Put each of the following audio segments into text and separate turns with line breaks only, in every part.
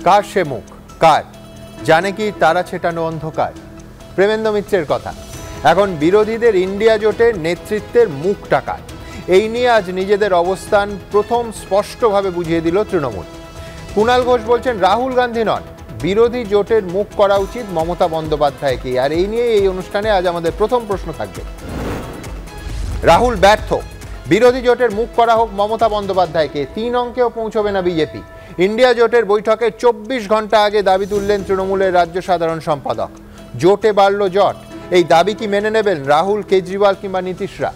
কার সে মুখ, কার জানে কি তারা ছেটানো অন্ধকার? প্রেমেন্দ্র মিত্রের কথা। এখন বিরোধীদের ইন্ডিয়া জোটের নেতৃত্বের মুখটা কার, এই নিয়ে আজ নিজেদের অবস্থান প্রথম স্পষ্টভাবে বুঝিয়ে দিল তৃণমূল। কুণাল ঘোষ বলছেন রাহুল গান্ধী নন, বিরোধী জোটের মুখ করা উচিত মমতা বন্দ্যোপাধ্যায়কে। আর এই নিয়ে এই অনুষ্ঠানে আজ আমাদের প্রথম প্রশ্ন থাকবে। রাহুল ব্যর্থ, বিরোধী জোটের মুখ করা হোক মমতা বন্দ্যোপাধ্যায়কে। 3 অঙ্কেও পৌঁছবে না বিজেপি। ইন্ডিয়া জোটের বৈঠকে 24 ঘন্টা আগে দাবি তুললেন তৃণমূলের রাজ্য সাধারণ সম্পাদক। জোটে বাড়ল জট, এই দাবি কি মেনে নেবেন রাহুল, কেজরিওয়াল কিংবা নীতিশরা?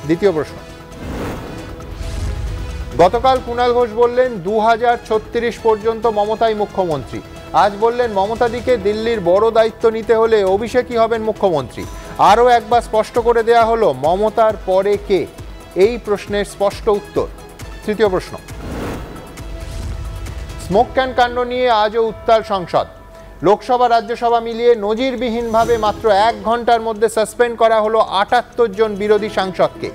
দ্বিতীয় প্রশ্ন। গতকাল কুণাল ঘোষ বললেন 2036 পর্যন্ত মমতাই মুখ্যমন্ত্রী। আজ বললেন মমতাদিকে দিল্লির বড় দায়িত্ব নিতে হলে অভিষেকই হবেন মুখ্যমন্ত্রী। আরও একবার স্পষ্ট করে দেয়া হলো মমতার পরে কে, এই প্রশ্নের স্পষ্ট উত্তর। তৃতীয় প্রশ্ন। স্মোক ক্যান কাণ্ড নিয়ে আজও উত্তাল সংসদ। লোকসভা রাজ্যসভা মিলিয়ে নজিরবিহীনভাবে মাত্র 1 ঘন্টার মধ্যে সাসপেন্ড করা হলো 78 জন বিরোধী সাংসদকে।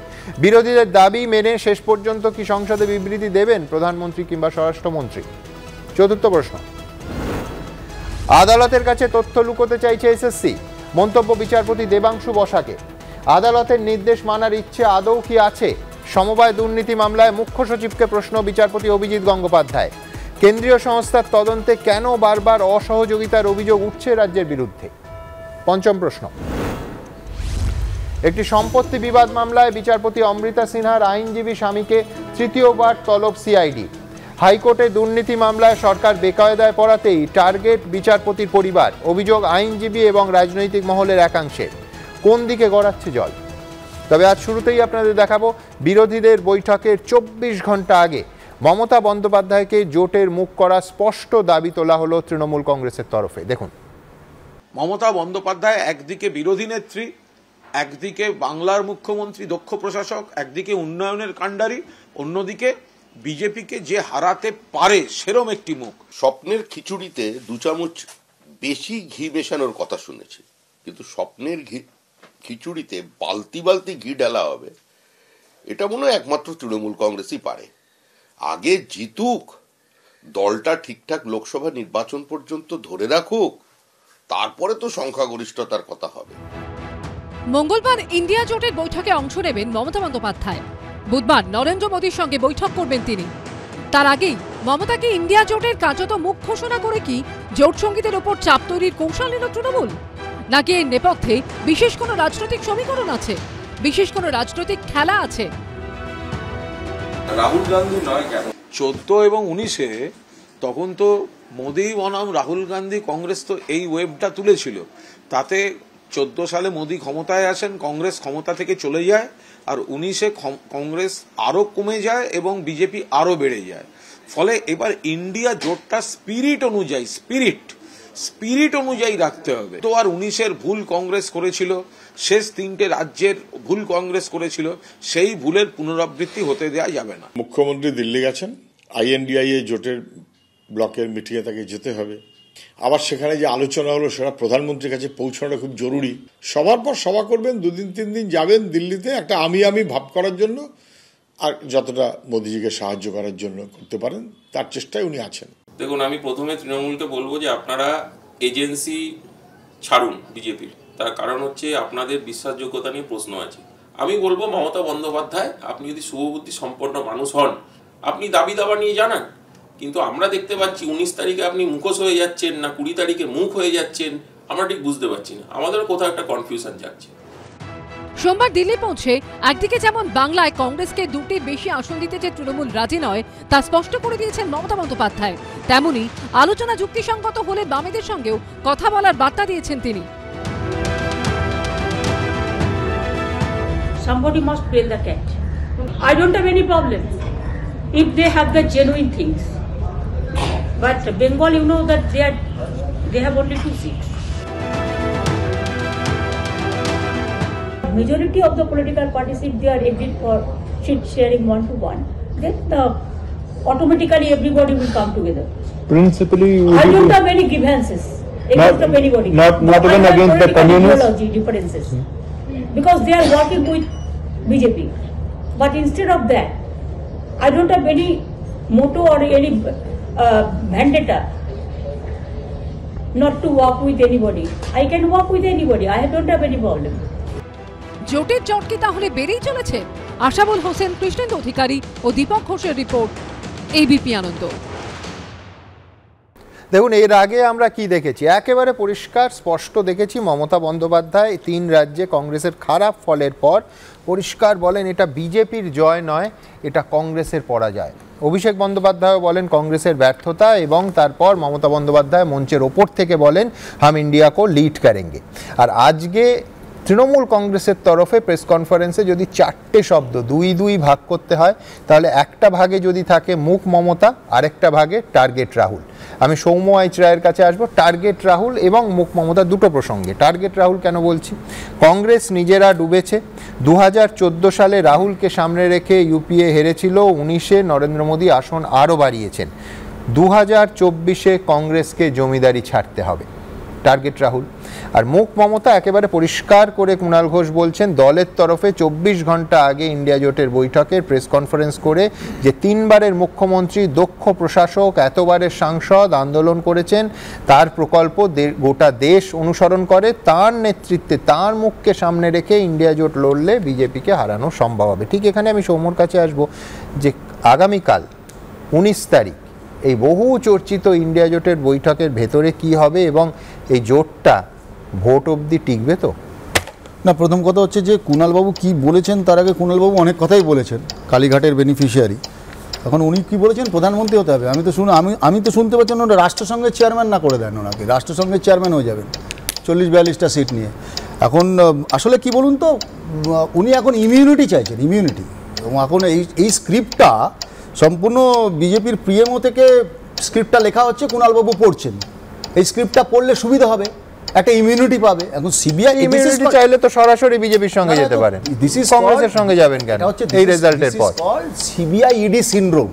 বিরোধীদের দাবি মেনে শেষ পর্যন্ত কি সংসদে বিবৃতি দেবেন প্রধানমন্ত্রী কিংবা স্বরাষ্ট্রমন্ত্রী? চতুর্থ প্রশ্ন। আদালতের কাছে তথ্য লুকোতে চাইছে এসএসসি, মন্তব্য বিচারপতি দেবাংশু বসাকে। আদালতের নির্দেশ মানার ইচ্ছে আদৌ কি আছে? সমবায় দুর্নীতি মামলায় মুখ্য সচিবকে প্রশ্ন বিচারপতি অভিজিৎ গঙ্গোপাধ্যায়। কেন্দ্রীয় সংস্থার তদন্তে কেন বারবার অসহযোগিতার অভিযোগ উঠছে রাজ্যের বিরুদ্ধে? পঞ্চম প্রশ্ন। একটি সম্পত্তি বিবাদ মামলায় বিচারপতি অমৃতা সিনহার আইনজীবী স্বামীকে তৃতীয়বার তলব সিআইডি। হাইকোর্টে দুর্নীতি মামলায় সরকার বেকায়দায় পড়াতেই টার্গেট বিচারপতির পরিবার। অভিযোগ আইনজীবী এবং রাজনৈতিক মহলের একাংশের। কোন দিকে গড়াচ্ছে জল? তবে আজ শুরুতেই আপনাদের দেখাবো বিরোধীদের বৈঠকের 24 ঘন্টা আগে মমতা বন্দ্যোপাধ্যায়কে জোটের মুখ করা স্পষ্ট দাবি তোলা হলো তৃণমূল কংগ্রেসের তরফে। দেখুন।
মমতা বন্দ্যোপাধ্যায় একদিকে বিরোধী নেত্রী, একদিকে বাংলার মুখ্যমন্ত্রী, দক্ষ প্রশাসক, একদিকে উন্নয়নের কাণ্ডারি, অন্যদিকে বিজেপিকে যে হারাতে পারে সেরম একটি মুখ।
স্বপ্নের খিচুড়িতে 2 চামচ বেশি ঘি মেশানোর কথা শুনেছি, কিন্তু স্বপ্নের খিচুড়িতে বালতি বালতি ঘি ঢালা হবে, এটা মনে হয় একমাত্র তৃণমূল কংগ্রেসই পারে। আগে জিতুক, দলটা ঠিকঠাক লোকসভা নির্বাচন পর্যন্ত ধরে রাখুক, তারপরে তো সংখ্যাগরিষ্ঠতার কথা হবে।
মঙ্গলবার ইন্ডিয়া জোটের বৈঠকে অংশ নেবেন মমতা বন্দ্যোপাধ্যায়। বুধবার নরেন্দ্র মোদীর সঙ্গে বৈঠক করবেন তিনি। তার আগেই মমতাকে ইন্ডিয়া জোটের কার্যত মুখ ঘোষণা করে কি জোট সঙ্গীদের ওপর চাপ তৈরির কৌশল নিল তৃণমূল? নাকি এর নেপথ্যে বিশেষ কোনো রাজনৈতিক সমীকরণ আছে, বিশেষ কোনো রাজনৈতিক খেলা আছে?
রাহুল গান্ধী নয় কেন 14 এবং 19-এ তখন তো মোদি বনাম রাহুল গান্ধী কংগ্রেস তো এই ওয়েবটা তুলেছিল। তাতে 14 সালে মোদি ক্ষমতায় আসেন, কংগ্রেস ক্ষমতা থেকে চলে যায়, আর 19-এ কংগ্রেস আরো কমে যায় এবং বিজেপি আরো বেড়ে যায়। ফলে এবার ইন্ডিয়া জোটটা স্পিরিট অনুযায়ী রাখতে হবে। তো আর 19-এর ভুল কংগ্রেস করেছিল, শেষ 3টে রাজ্যের ভুল কংগ্রেস করেছিল, সেই ভুলের পুনরাবৃত্তি হতে দেওয়া যাবে না।
মুখ্যমন্ত্রী দিল্লি গেছেন, INDIA জোটের ব্লকের মিটিংয়ে তাকে যেতে হবে। আবার সেখানে যে আলোচনা হলো সেটা প্রধানমন্ত্রীর কাছে পৌঁছানোটা খুব জরুরি। সবার পর সভা করবেন, 2 দিন 3 দিন যাবেন দিল্লিতে একটা আমি ভাব করার জন্য, আর যতটা মোদিজিকে সাহায্য করার জন্য করতে পারেন তার চেষ্টায় উনি আছেন।
দেখুন, আমি প্রথমে তৃণমূলকে বলবো যে আপনারা এজেন্সি ছাড়ুন বিজেপির। তার কারণ হচ্ছে আপনাদের বিশ্বাসযোগ্যতা নিয়ে প্রশ্ন আছে। আমি বলবো মমতা বন্দ্যোপাধ্যায়, আপনি যদি শুভবুদ্ধি সম্পন্ন মানুষ হন, আপনি দাবি দাবা নিয়ে জানান। কিন্তু আমরা দেখতে পাচ্ছি 19 তারিখে আপনি মুখোশ হয়ে যাচ্ছেন, না 20 তারিখে মুখ হয়ে যাচ্ছেন, আমরা ঠিক বুঝতে পারছি না। আমাদেরও কোথাও একটা কনফিউশন যাচ্ছে।
সোমবার দিল্লি পৌঁছে একদিকে যেমন বাংলায় কংগ্রেসকে 2টির বেশি আসন দিতে যে তৃণমূল রাজি নয় তা স্পষ্ট করে দিয়েছেন মমতা বন্দ্যোপাধ্যায়, তেমনি আলোচনা যুক্তিসঙ্গত হলে বামেদের সঙ্গেও কথা বলার বার্তা দিয়েছেন তিনি।
Somebody must play the cat. I don't have any problem if they have the genuine things. But Bengal, you know that they have only 2 seats. Majority of the political parties, if they are agreed for seat sharing 1-to-1, then automatically everybody will come together.
Principally,
I don't have any grievances against anybody.
Not even against the communists.
Differences. Because they are working with BJP. But instead of that, I don't have any motto or any vendetta not to work with anybody. I can work with anybody. I don't have any problem.
জোটের জট কি তাহলে বেড়েই চলেছে? আশাবুল হোসেন, কৃষ্ণেন্দু অধিকারী ও দীপক ঘোষের report, ABP আনন্দ।
দেখুন, এর আগে আমরা কি দেখেছি? একেবারে পরিষ্কার স্পষ্ট দেখেছি মমতা বন্দ্যোপাধ্যায় 3 রাজ্যে কংগ্রেসের খারাপ ফলের পর পরিষ্কার বলেন এটা বিজেপির জয় নয়, এটা কংগ্রেসের পরাজয়। অভিষেক বন্দ্যোপাধ্যায় বলেন কংগ্রেসের ব্যর্থতা, এবং তারপর মমতা বন্দ্যোপাধ্যায় মঞ্চের ওপর থেকে বলেন হাম ইন্ডিয়া কো লিড করেঙ্গে। আর আজকে তৃণমূল কংগ্রেসের তরফে প্রেস কনফারেন্সে যদি 4টে শব্দ 2-2 ভাগ করতে হয়, তাহলে একটা ভাগে যদি থাকে মুখ মমতা, আরেকটা ভাগে টার্গেট রাহুল। আমি সৌম্য আইচ রায়ের কাছে আসবো। টার্গেট রাহুল এবং মুখ মমতা দুটো প্রসঙ্গে। টার্গেট রাহুল কেন বলছি? কংগ্রেস নিজেরা ডুবেছে। 2014 সালে রাহুলকে সামনে রেখে ইউপিএ হেরেছিল, 19-এ নরেন্দ্র মোদী আসন আরও বাড়িয়েছেন। 2024-এ কংগ্রেসকে জমিদারি ছাড়তে হবে, টার্গেট রাহুল। আর মুখ মমতা একেবারে পরিষ্কার করে কুণাল ঘোষ বলছেন দলের তরফে 24 ঘন্টা আগে ইন্ডিয়া জোটের বৈঠকের প্রেস কনফারেন্স করে যে 3বারের মুখ্যমন্ত্রী, দক্ষ প্রশাসক, এতবারের সাংসদ, আন্দোলন করেছেন, তার প্রকল্প গোটা দেশ অনুসরণ করে, তার নেতৃত্বে তার মুখকে সামনে রেখে ইন্ডিয়া জোট লড়লে বিজেপিকে হারানো সম্ভব হবে। ঠিক এখানে আমি সৌম্যর কাছে আসবো যে আগামীকাল 19 তারিখ এই বহু চর্চিত ইন্ডিয়া জোটের বৈঠকের ভেতরে কি হবে, এবং এই জোটটা ভোট অবধি টিকবে তো?
না, প্রথম কথা হচ্ছে যে কুণালবাবু কি বলেছেন, তার আগে কুণালবাবু অনেক কথাই বলেছেন, কালীঘাটের বেনিফিশিয়ারি। এখন উনি কি বলেছেন? প্রধানমন্ত্রী হতে হবে। আমি তো শুনতে পাচ্ছি ওনারা রাষ্ট্রসংঘের চেয়ারম্যান না করে দেন, ওনাকে রাষ্ট্রসংঘের চেয়ারম্যান হয়ে যাবেন 40-42টা সিট নিয়ে। এখন আসলে কি বলুন তো, উনি এখন ইমিউনিটি চাইছেন, ইমিউনিটি। এবং এখন এই স্ক্রিপ্টটা সম্পূর্ণ বিজেপির পিএমও থেকে স্ক্রিপ্টটা লেখা হচ্ছে, কুণালবাবু পড়ছেন। এই স্ক্রিপ্টটা পড়লে সুবিধা হবে, একটা ইমিউনিটি পাবে। এখন সিবিআই
ইমিউনিটি চাইলে তো সরাসরি বিজেপির সঙ্গে যেতে পারেন, কংগ্রেসের সঙ্গে যাবেন কেন এই রেজাল্টের পর?
CBI ED syndrome.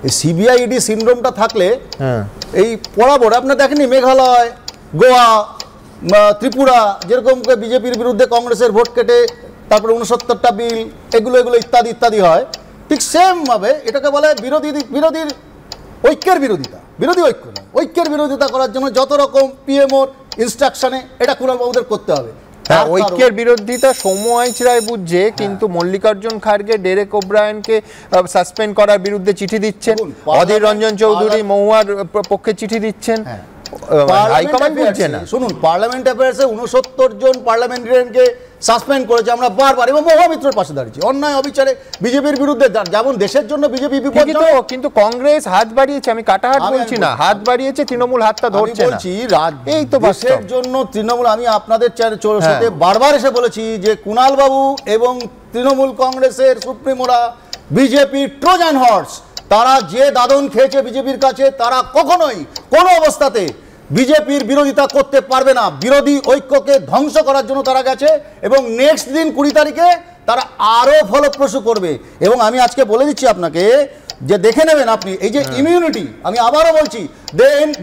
এই সিবিআই ইডি সিনড্রোমটা থাকলে এই বরাবর আপনার দেখেনি মেঘালয়, গোয়া, ত্রিপুরা যেরকম বিজেপির বিরুদ্ধে কংগ্রেসের ভোট কেটে তারপরে 69টা বিল, এগুলো ইত্যাদি ইত্যাদি হয়, ঠিক সেম ভাবে এটাকে বলে বিরোধীর ঐক্যের বিরোধিতা। বিরোধী ঐক্য না, ঐক্যের বিরোধিতা করার জন্য যত রকম পিএমওর ইনস্ট্রাকশনে এটা কুণালবাবুদের করতে হবে।
ঐক্যের বিরোধিতা সৌম্য আইচ রায় বুঝছে, কিন্তু মল্লিকার্জুন খাড়গে ডেরেক ওব্রায়েনকে সাসপেন্ড করার বিরুদ্ধে চিঠি দিচ্ছেন, অধীর রঞ্জন চৌধুরী মহুয়ার পক্ষে চিঠি দিচ্ছেন, হাইকমান্ড বুঝছে না।
শুনুন, পার্লামেন্ট অ্যাফেয়ার্সে 69 জন পার্লামেন্টারিয়ানকে সাসপেন্ড করেছে আমরা বারবার, এবং মহামিত্রের পাশে দাঁড়িয়েছি। অন্যায় অবিচারে বিজেপির বিরুদ্ধে যেমন দেশের জন্য বিজেপি বিপজ্জনক,
কিন্তু কংগ্রেস হাত বাড়িয়েছে, আমি কাটাহাত বলছি না, হাত বাড়িয়েছে, তৃণমূল হাতটা ধরছে না।
এই তো দেশের জন্য তৃণমূল, আমি আপনাদের সাথে বারবার এসে বলেছি যে কুণাল বাবু এবং তৃণমূল কংগ্রেসের সুপ্রিমোরা বিজেপি ট্রোজান হর্স, তারা যে দাদন খেয়েছে বিজেপির কাছে, তারা কখনোই কোনো অবস্থাতে বিজেপির বিরোধিতা করতে পারবে না। বিরোধী ঐক্যকে ধ্বংস করার জন্য তারা গেছে, এবং নেক্সট দিন 20 তারিখে তারা আরো ফলপ্রসূ করবে। এবং আমি আজকে বলে দিচ্ছি আপনাকে যে দেখে নেবেন আপনি এই যে ইমিউনিটি, আমি আবারও বলছি,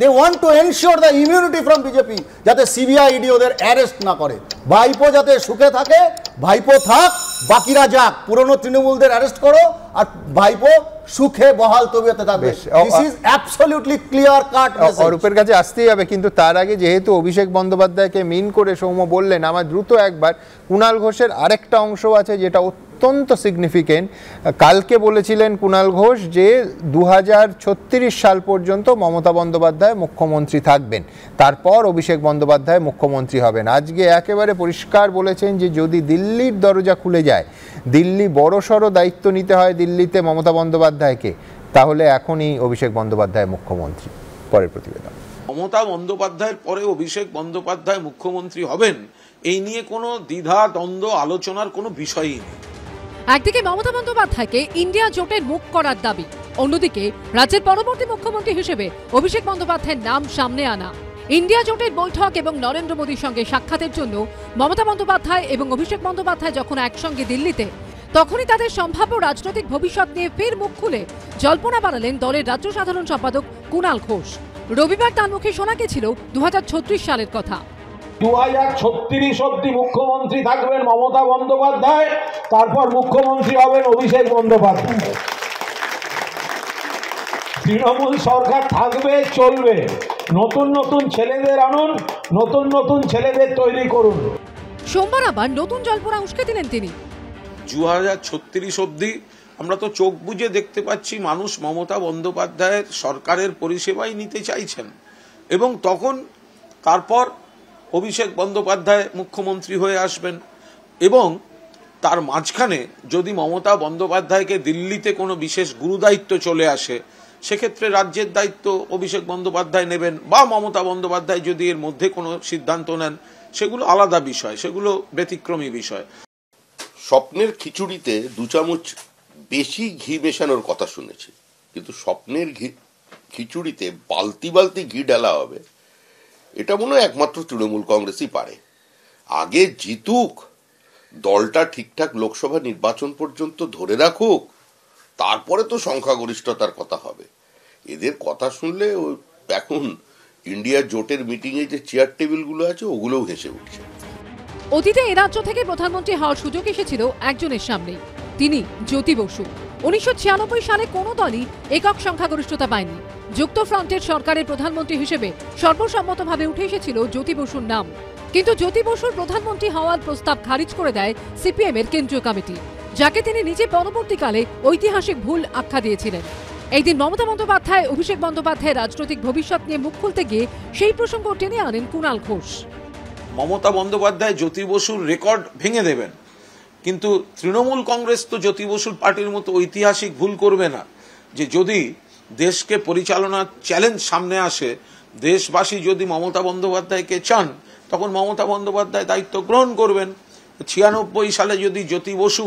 they want to ensure the immunity from BJP, যাতে সিবিআই ইডি ওদের অ্যারেস্ট না করে। ভাইপো যাতে সুখে থাকে, ভাইপো থাক, বাকিরা যাক, পুরনো তৃণমূলদের অ্যারেস্ট করো, আর ভাইপো সুখে বহাল তবিয়তে থাকবে। This is absolutely clear cut message.
অরূপের কাছে আসতেই হবে, কিন্তু তার আগে যেহেতু অভিষেক বন্দ্যোপাধ্যায়কে মিন করে সৌম্য বললেন, আমার দ্রুত একবার কুণাল ঘোষের আরেকটা অংশ আছে যেটা অত্যন্ত সিগনিফিকেন্ট। কালকে বলেছিলেন কুণাল ঘোষ যে 2036 সাল পর্যন্ত মমতা বন্দ্যোপাধ্যায় মুখ্যমন্ত্রী থাকবেন, তারপর অভিষেক বন্দ্যোপাধ্যায় মুখ্যমন্ত্রী হবেন। আজকে একেবারে পরিষ্কার বলেছেন যে যদি দিল্লির দরজা খুলে যায়, দিল্লি বড়সড় দায়িত্ব নিতে হয় দিল্লিতে মমতা বন্দ্যোপাধ্যায়কে, তাহলে এখনই অভিষেক বন্দ্যোপাধ্যায় মুখ্যমন্ত্রী। পরের প্রতিবেদন।
মমতা বন্দ্যোপাধ্যায়ের পরে অভিষেক বন্দ্যোপাধ্যায় মুখ্যমন্ত্রী হবেন, এই নিয়ে কোনো দ্বিধা দ্বন্দ্ব আলোচনার কোনো বিষয়ই নেই।
একদিকে মমতা বন্দ্যোপাধ্যায়কে ইন্ডিয়া জোটের মুখ করার দাবি, অন্যদিকে রাজ্যের পরবর্তী মুখ্যমন্ত্রী হিসেবে অভিষেক বন্দ্যোপাধ্যায়ের নাম সামনে আনা। ইন্ডিয়া জোটের বৈঠক এবং নরেন্দ্র মোদীর সঙ্গে সাক্ষাতের জন্য মমতা বন্দ্যোপাধ্যায় এবং অভিষেক বন্দ্যোপাধ্যায় যখন একসঙ্গে দিল্লিতে, তখনই তাদের সম্ভাব্য রাজনৈতিক ভবিষ্যৎ নিয়ে ফের মুখ খুলে জল্পনা বাড়ালেন দলের রাজ্য সাধারণ সম্পাদক কুণাল ঘোষ। রবিবার তার মুখে শোনা গেছিল 2036 সালের কথা।
2036 অব্দি মুখ্যমন্ত্রী থাকবেন মমতা বন্দ্যোপাধ্যায়, তারপর মুখ্যমন্ত্রী হবেন অভিষেক বন্দ্যোপাধ্যায়। তৃণমূল সরকার থাকবে, চলবে, নতুন নতুন ছেলেদের আনুন, নতুন নতুন ছেলেদের তৈরি করুন।
সোমবার আবার নতুন জল্পনা উস্কে দিলেন তিনি।
2036 অবধি আমরা তো চোখ বুজে দেখতে পাচ্ছি মানুষ মমতা বন্দ্যোপাধ্যায়ের সরকারের পরিষেবাই নিতে চাইছেন, এবং তারপর অভিষেক বন্দ্যোপাধ্যায় মুখ্যমন্ত্রী হয়ে আসবেন, এবং তার মাঝখানে যদি মমতা বন্দ্যোপাধ্যায়কে দিল্লিতে কোনো বিশেষ গুরুদায়িত্ব চলে আসে, সেক্ষেত্রে রাজ্যের দায়িত্ব অভিষেক বন্দ্যোপাধ্যায় নেবেন, বা মমতা বন্দ্যোপাধ্যায় যদি এর মধ্যে কোনো সিদ্ধান্ত নেন, সেগুলো আলাদা বিষয়, সেগুলো ব্যতিক্রমী বিষয়।
স্বপ্নের খিচুড়িতে 2 চামচ বেশি ঘি মেশানোর কথা শুনেছি, কিন্তু স্বপ্নের খিচুড়িতে বালতি বালতি ঘি ঢালা হবে, এটা মনে হয় একমাত্র তৃণমূল কংগ্রেসই পারে। আগে জিতুক, দলটা ঠিকঠাক লোকসভা নির্বাচন পর্যন্ত ধরে রাখুক, তারপরে তো সংখ্যাগরিষ্ঠতার কথা হবে। এদের কথা শুনলে এখন ইন্ডিয়া জোটের মিটিংয়ে যে চেয়ার টেবিলগুলো আছে ওগুলোও হেসে উঠছে।
অতীতে এ রাজ্য থেকে প্রধানমন্ত্রী হওয়ার সুযোগ এসেছিল একজনের সামনে, তিনি জ্যোতি বসু। 1996 সালে কোনো দলই একক সংখ্যাগরিষ্ঠতা পায়নি। যুক্ত ফ্রন্টের সরকারের প্রধানমন্ত্রী হিসেবে সর্বসম্মতভাবে উঠে এসেছিল জ্যোতি বসুর নাম, কিন্তু জ্যোতি বসুর প্রধানমন্ত্রী হওয়ার প্রস্তাব খারিজ করে দেয় সিপিএম এর কেন্দ্রীয় কমিটি, যাকে তিনি নিজে পরবর্তীকালে ঐতিহাসিক ভুল আখ্যা দিয়েছিলেন। এই দিন মমতা বন্দ্যোপাধ্যায় অভিষেক বন্দ্যোপাধ্যায়ের রাজনৈতিক ভবিষ্যৎ নিয়ে মুখ খুলতে গিয়ে সেই প্রসঙ্গ টেনে আনেন কুণাল ঘোষ।
মমতা বন্দ্যোপাধ্যায় জ্যোতি বসুর রেকর্ড ভেঙে দেবেন, কিন্তু তৃণমূল কংগ্রেস তো জ্যোতি বসুর পার্টির মতো ঐতিহাসিক ভুল করবে না যে যদি দেশকে পরিচালনার চ্যালেঞ্জ সামনে আসে, দেশবাসী যদি মমতা বন্দ্যোপাধ্যায়কে চান, তখন মমতা বন্দ্যোপাধ্যায় দায়িত্ব গ্রহণ করবেন। 96 সালে যদি জ্যোতি বসু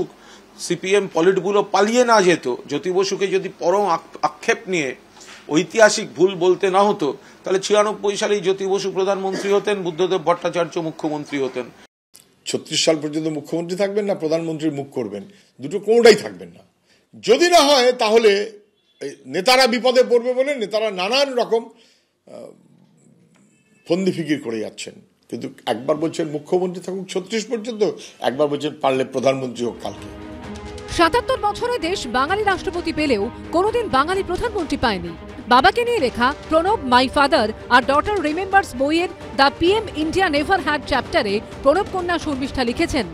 সিপিএম পলিটগুলো পালিয়ে না যেত, জ্যোতি বসুকে যদি পরম আক্ষেপ নিয়ে ঐতিহাসিক ভুল বলতে না হতো, তাহলে 96 সালেই জ্যোতি বসু প্রধানমন্ত্রী হতেন, বুদ্ধদেব ভট্টাচার্য মুখ্যমন্ত্রী হতেন।
36 সাল পর্যন্ত মুখ্যমন্ত্রী থাকবেন না প্রধানমন্ত্রীর মুখ করবেন, দুটো কোনোটাই থাকবেন না। যদি না হয় তাহলে নেতারা বিপদে পড়বে বলে নেতারা নানান রকম ফন্দি ফিকির করে যাচ্ছেন। কিন্তু একবার বলছেন মুখ্যমন্ত্রী থাকুক 36 পর্যন্ত, একবার বলছেন পারলে প্রধানমন্ত্রী হোক কালকে।
77 বছরে দেশ বাঙালি রাষ্ট্রপতি পেলেও কোনোদিন বাঙালি প্রধানমন্ত্রী পায়নি। বাবাকে নিয়ে লেখা প্রণব মাই ফাদার আর ডটার রিমেম্বার্স বইয়ের the PM India never had চ্যাপ্টারে প্রণব কন্যা শর্মিষ্ঠা লিখেছেন,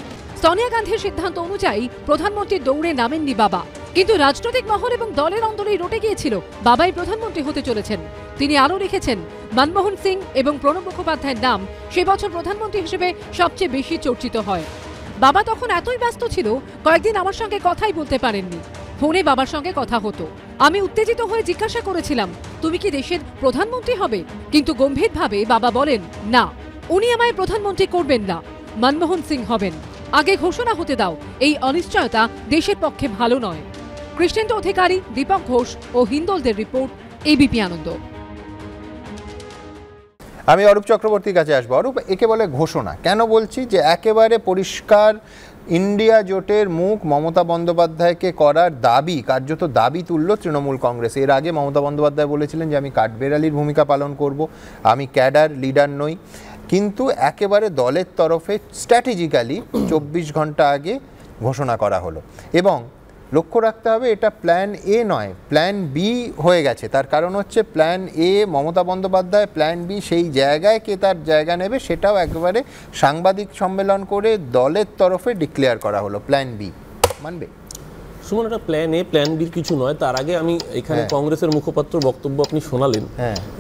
সোনিয়া গান্ধীর সিদ্ধান্ত অনুযায়ী প্রধানমন্ত্রীর দৌড়ে নামেননি বাবা, কিন্তু রাজনৈতিক মহল এবং দলের অন্দরেই রটে গিয়েছিল বাবাই প্রধানমন্ত্রী হতে চলেছেন। তিনি আরও লিখেছেন, মনমোহন সিং এবং প্রণব মুখোপাধ্যায়ের নাম সে বছর প্রধানমন্ত্রী হিসেবে সবচেয়ে বেশি চর্চিত হয়। বাবা তখন এতই ব্যস্ত ছিল, কয়েকদিন আমার সঙ্গে কথাই বলতে পারেননি। ফোনে বাবার সঙ্গে কথা হতো, আমি উত্তেজিত হয়ে জিজ্ঞাসা করেছিলাম, তুমি কি দেশের প্রধানমন্ত্রী হবে? কিন্তু গম্ভীরভাবে বাবা বলেন, না, উনি আমায় প্রধানমন্ত্রী করবেন না, মনমোহন সিং হবেন। আগে ঘোষণা হতে দাও, এই অনিশ্চয়তা দেশের পক্ষে ভালো নয়। কৃষ্ণেন্দু অধিকারী, দীপক ঘোষ ও হিন্দোলদের রিপোর্ট, এবিপি আনন্দ।
আমি অরূপ চক্রবর্তীর কাছে আসবো। অরূপ, একে বলে ঘোষণা। কেন বলছি? যে একেবারে পরিষ্কার ইন্ডিয়া জোটের মুখ মমতা বন্দ্যোপাধ্যায়কে করার দাবি, কার্যত দাবি তুলল তৃণমূল কংগ্রেস। এর আগে মমতা বন্দ্যোপাধ্যায় বলেছিলেন যে আমি কাঠবেড়ালির ভূমিকা পালন করব, আমি ক্যাডার লিডার নই। কিন্তু একেবারে দলের তরফে স্ট্র্যাটেজিক্যালি 24 ঘন্টা আগে ঘোষণা করা হলো, এবং লক্ষ্য রাখতে হবে এটা প্ল্যান এ নয়, প্ল্যান বি হয়ে গেছে। তার কারণ হচ্ছে plan A Mamata Bandyopadhyay, plan B সেই জায়গায় কে তার জায়গা নেবে সেটাও একেবারে সাংবাদিক সম্মেলন করে দলের তরফে ডিক্লেয়ার করা হলো। প্ল্যান বি মানবে
সুমন, এটা প্ল্যান এ প্ল্যান বির কিছু নয়। তার আগে আমি এখানে কংগ্রেসের মুখপাত্র বক্তব্য আপনি শোনালেন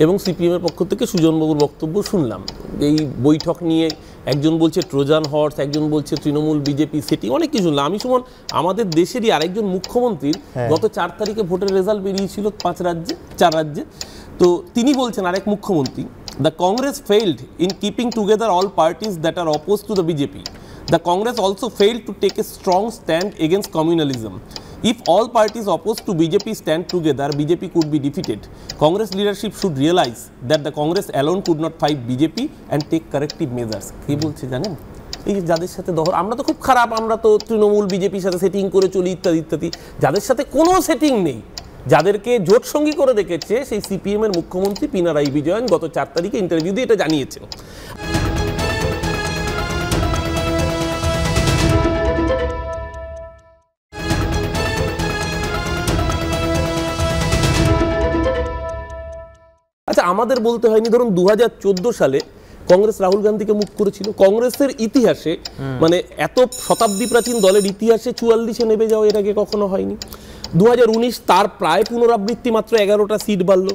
এবং সিপিএম এর পক্ষ থেকে সুজনবাবুর বক্তব্য শুনলাম। এই বৈঠক নিয়ে একজন বলছে ট্রোজান হর্স, একজন বলছে তৃণমূল বিজেপি সেটিং, অনেক কিছু শুনলাম। আমি সুমন, আমাদের দেশেরই আরেকজন মুখ্যমন্ত্রীর গত 4 তারিখে ভোটের রেজাল্ট বেরিয়েছিল 4 রাজ্যে। তো তিনি বলছেন, আরেক মুখ্যমন্ত্রী, the Congress failed in keeping together all parties that are oppose to the BJP. The Congress also failed to take a strong stand against communalism. If all parties opposed to BJP stand together, BJP could be defeated. Congress leadership should realize that the Congress alone could not fight BJP and take corrective measures. কি বলছে জানেন? এই যে যাদের সাথে আমরা তো খুব খারাপ, আমরা তো তৃণমূল বিজেপির সাথে সেটিং করে চলি ইত্যাদি ইত্যাদি। যাদের সাথে কোনো সেটিং নেই, যাদেরকে জোট সঙ্গী করে রেখেছে, সেই সিপিএম এর মুখ্যমন্ত্রী পিনারাই বিজয়ন গত 4 তারিখে ইন্টারভিউ দিয়ে এটা জানিয়েছেন। আচ্ছা, আমাদের বলতে হয়নি। ধরুন 2014 সালে কংগ্রেস রাহুল গান্ধীকে মুখ করেছিল। কংগ্রেসের ইতিহাসে মানে এত শতাব্দী প্রাচীন দলের ইতিহাসে 44-এ নেমে যাওয়া এর আগে কখনো হয়নি। 2019 তার প্রায় পুনরাবৃত্তি, মাত্র 11টা সিট বাড়ল।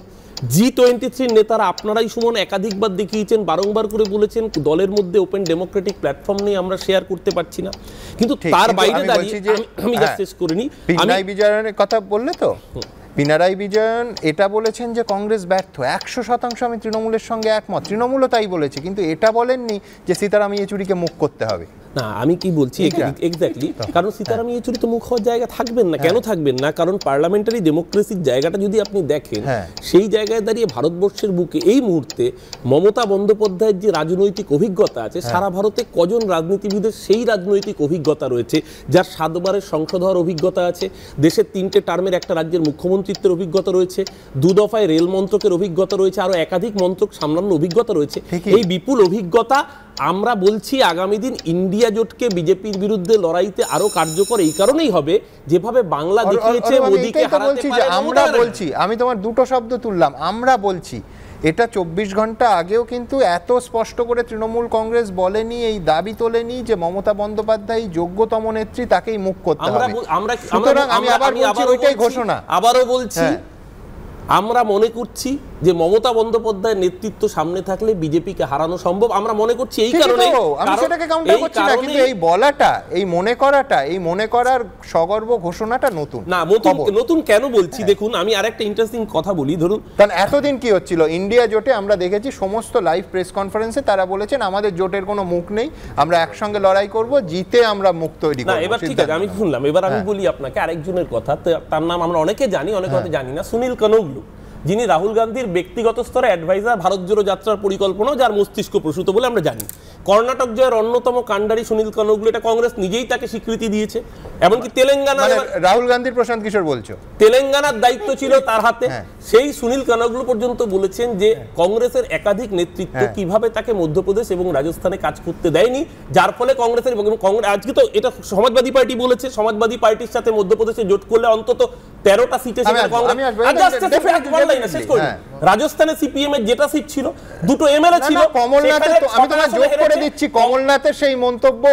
G23 নেতারা আপনারাই সুমন একাধিকবার দেখিয়েছেন, বারংবার করে বলেছেন দলের মধ্যে ওপেন ডেমোক্রেটিক প্ল্যাটফর্ম নেই, আমরা শেয়ার করতে পারছি না। কিন্তু তার বাইরে দাঁড়িয়ে আমি যা শেষ করে নিই,
পিনারাই বিজয়নের কথা বললে তো, পিনারাই বিজয়ন এটা বলেছেন যে কংগ্রেস ব্যর্থ। 100% আমি তৃণমূলের সঙ্গে একমত, তৃণমূলও তাই বলেছে, কিন্তু এটা বলেননি যে সীতারাম ইয়েচুরিকে মুখ করতে হবে।
না, আমি কি বলছি এক্স্যাক্টলি, কারণ সীতারাম ইয়েচুরি তো মুখ হওয়ার জায়গা থাকবেন না। কেন থাকবেন না? কারণ পার্লামেন্টারি ডেমোক্রেসির জায়গাটা যদি আপনি দেখেন, সেই জায়গায় দাঁড়িয়ে ভারতবর্ষের বুকে এই মুহূর্তে মমতা বন্দ্যোপাধ্যায়ের যে রাজনৈতিক অভিজ্ঞতা আছে, সারা ভারতে কজন রাজনীতিবিদের সেই রাজনৈতিক অভিজ্ঞতা রয়েছে, যার 7 বারের সংসদ হওয়ার অভিজ্ঞতা আছে, দেশের 3টে টার্মের একটা রাজ্যের মুখ্যমন্ত্রিত্বের অভিজ্ঞতা রয়েছে, 2 দফায় রেল মন্ত্রকের অভিজ্ঞতা রয়েছে, আরো একাধিক মন্ত্রক সামলানোর অভিজ্ঞতা রয়েছে। এই বিপুল অভিজ্ঞতা আমরা বলছি আগামী দিন ইন্ডিয়া জোটকে বিজেপির বিরুদ্ধে লড়াইতে আরো কার্যকর এই কারণেই হবে, যেভাবে বাংলা দেখিয়েছে মোদিকে হারাতে পারে।
আমরা বলছি, আমি তোমার দুটো শব্দ তুললাম, আমরা বলছি। এটা 24 ঘন্টা আগেও কিন্তু এত স্পষ্ট করে তৃণমূল কংগ্রেস বলেনি, এই দাবি তোলেনি যে মমতা বন্দ্যোপাধ্যায় যোগ্যতম নেত্রী, তাকেই মুখ করতে হবে। সুতরাং আমি আবার বলছি, ওইটাই ঘোষণা।
আবারও বলছি, আমরা মনে করছি যে মমতা বন্দ্যোপাধ্যায়ের নেতৃত্ব সামনে থাকলে বিজেপিকে হারানো সম্ভব। আমরা মনে করছি এই কারণে,
আমি সেটাকে কাউন্টার করছি না, কিন্তু এই বলাটা, এই মনে করাটা, এই মনে করার সগর্ব ঘোষণাটা নতুন
না। নতুন কেন বলছি দেখুন, আমি আরেকটা ইন্টারেস্টিং কথা বলি। ধরুন,
কারণ এতদিন কি হচ্ছিল ইন্ডিয়া জোটে, আমরা দেখেছি সমস্ত লাইভ প্রেস কনফারেন্সে তারা বলেছেন আমাদের জোটের কোনো মুখ নেই, আমরা একসঙ্গে লড়াই করব, জিতে আমরা মুখ তৈরি করব।
এবার ঠিক আছে, আমি শুনলাম। এবার আমি বলি আপনাকে আরেকজনের কথা, তার নাম আমরা অনেকে জানি, অনেকে হয়তো জানি না, সুনীল কানুগলু, যিনি রাহুল গান্ধীর ব্যক্তিগত স্তরে অ্যাডভাইজার, ভারত জোড়ো যাত্রার পরিকল্পনাও যার মস্তিষ্ক প্রসূত বলে আমরা জানি। কর্ণাটক জয়ের অন্যতম কাণ্ডারি সুনীল কানুগলু, এটা কংগ্রেস নিজেই তাকে স্বীকৃতি দিয়েছে। এমনকি তেলেঙ্গানা,
রাহুল গান্ধীর প্রশান্ত কিশোর বলছো,
তেলেঙ্গানার দায়িত্ব ছিল তার হাতে, সেই সুনীল কানুগলু পর্যন্ত বলেছেন যে কংগ্রেসের একাধিক নেতৃত্ব কিভাবে তাকে মধ্যপ্রদেশ এবং রাজস্থানে কাজ করতে দেয়নি, যার ফলে কংগ্রেসের এবং আজকে তো এটা সমাজবাদী পার্টি বলেছে, সমাজবাদী পার্টির সাথে মধ্যপ্রদেশে জোট করলে অন্তত 13টা সিটে রাজস্থানে সিপিএম এর যেটা সিট ছিল, 2টো এমএলএ ছিল।
কমলনাথের, আমি তোমায় যোগ করে দিচ্ছি, কমলনাথের সেই মন্তব্য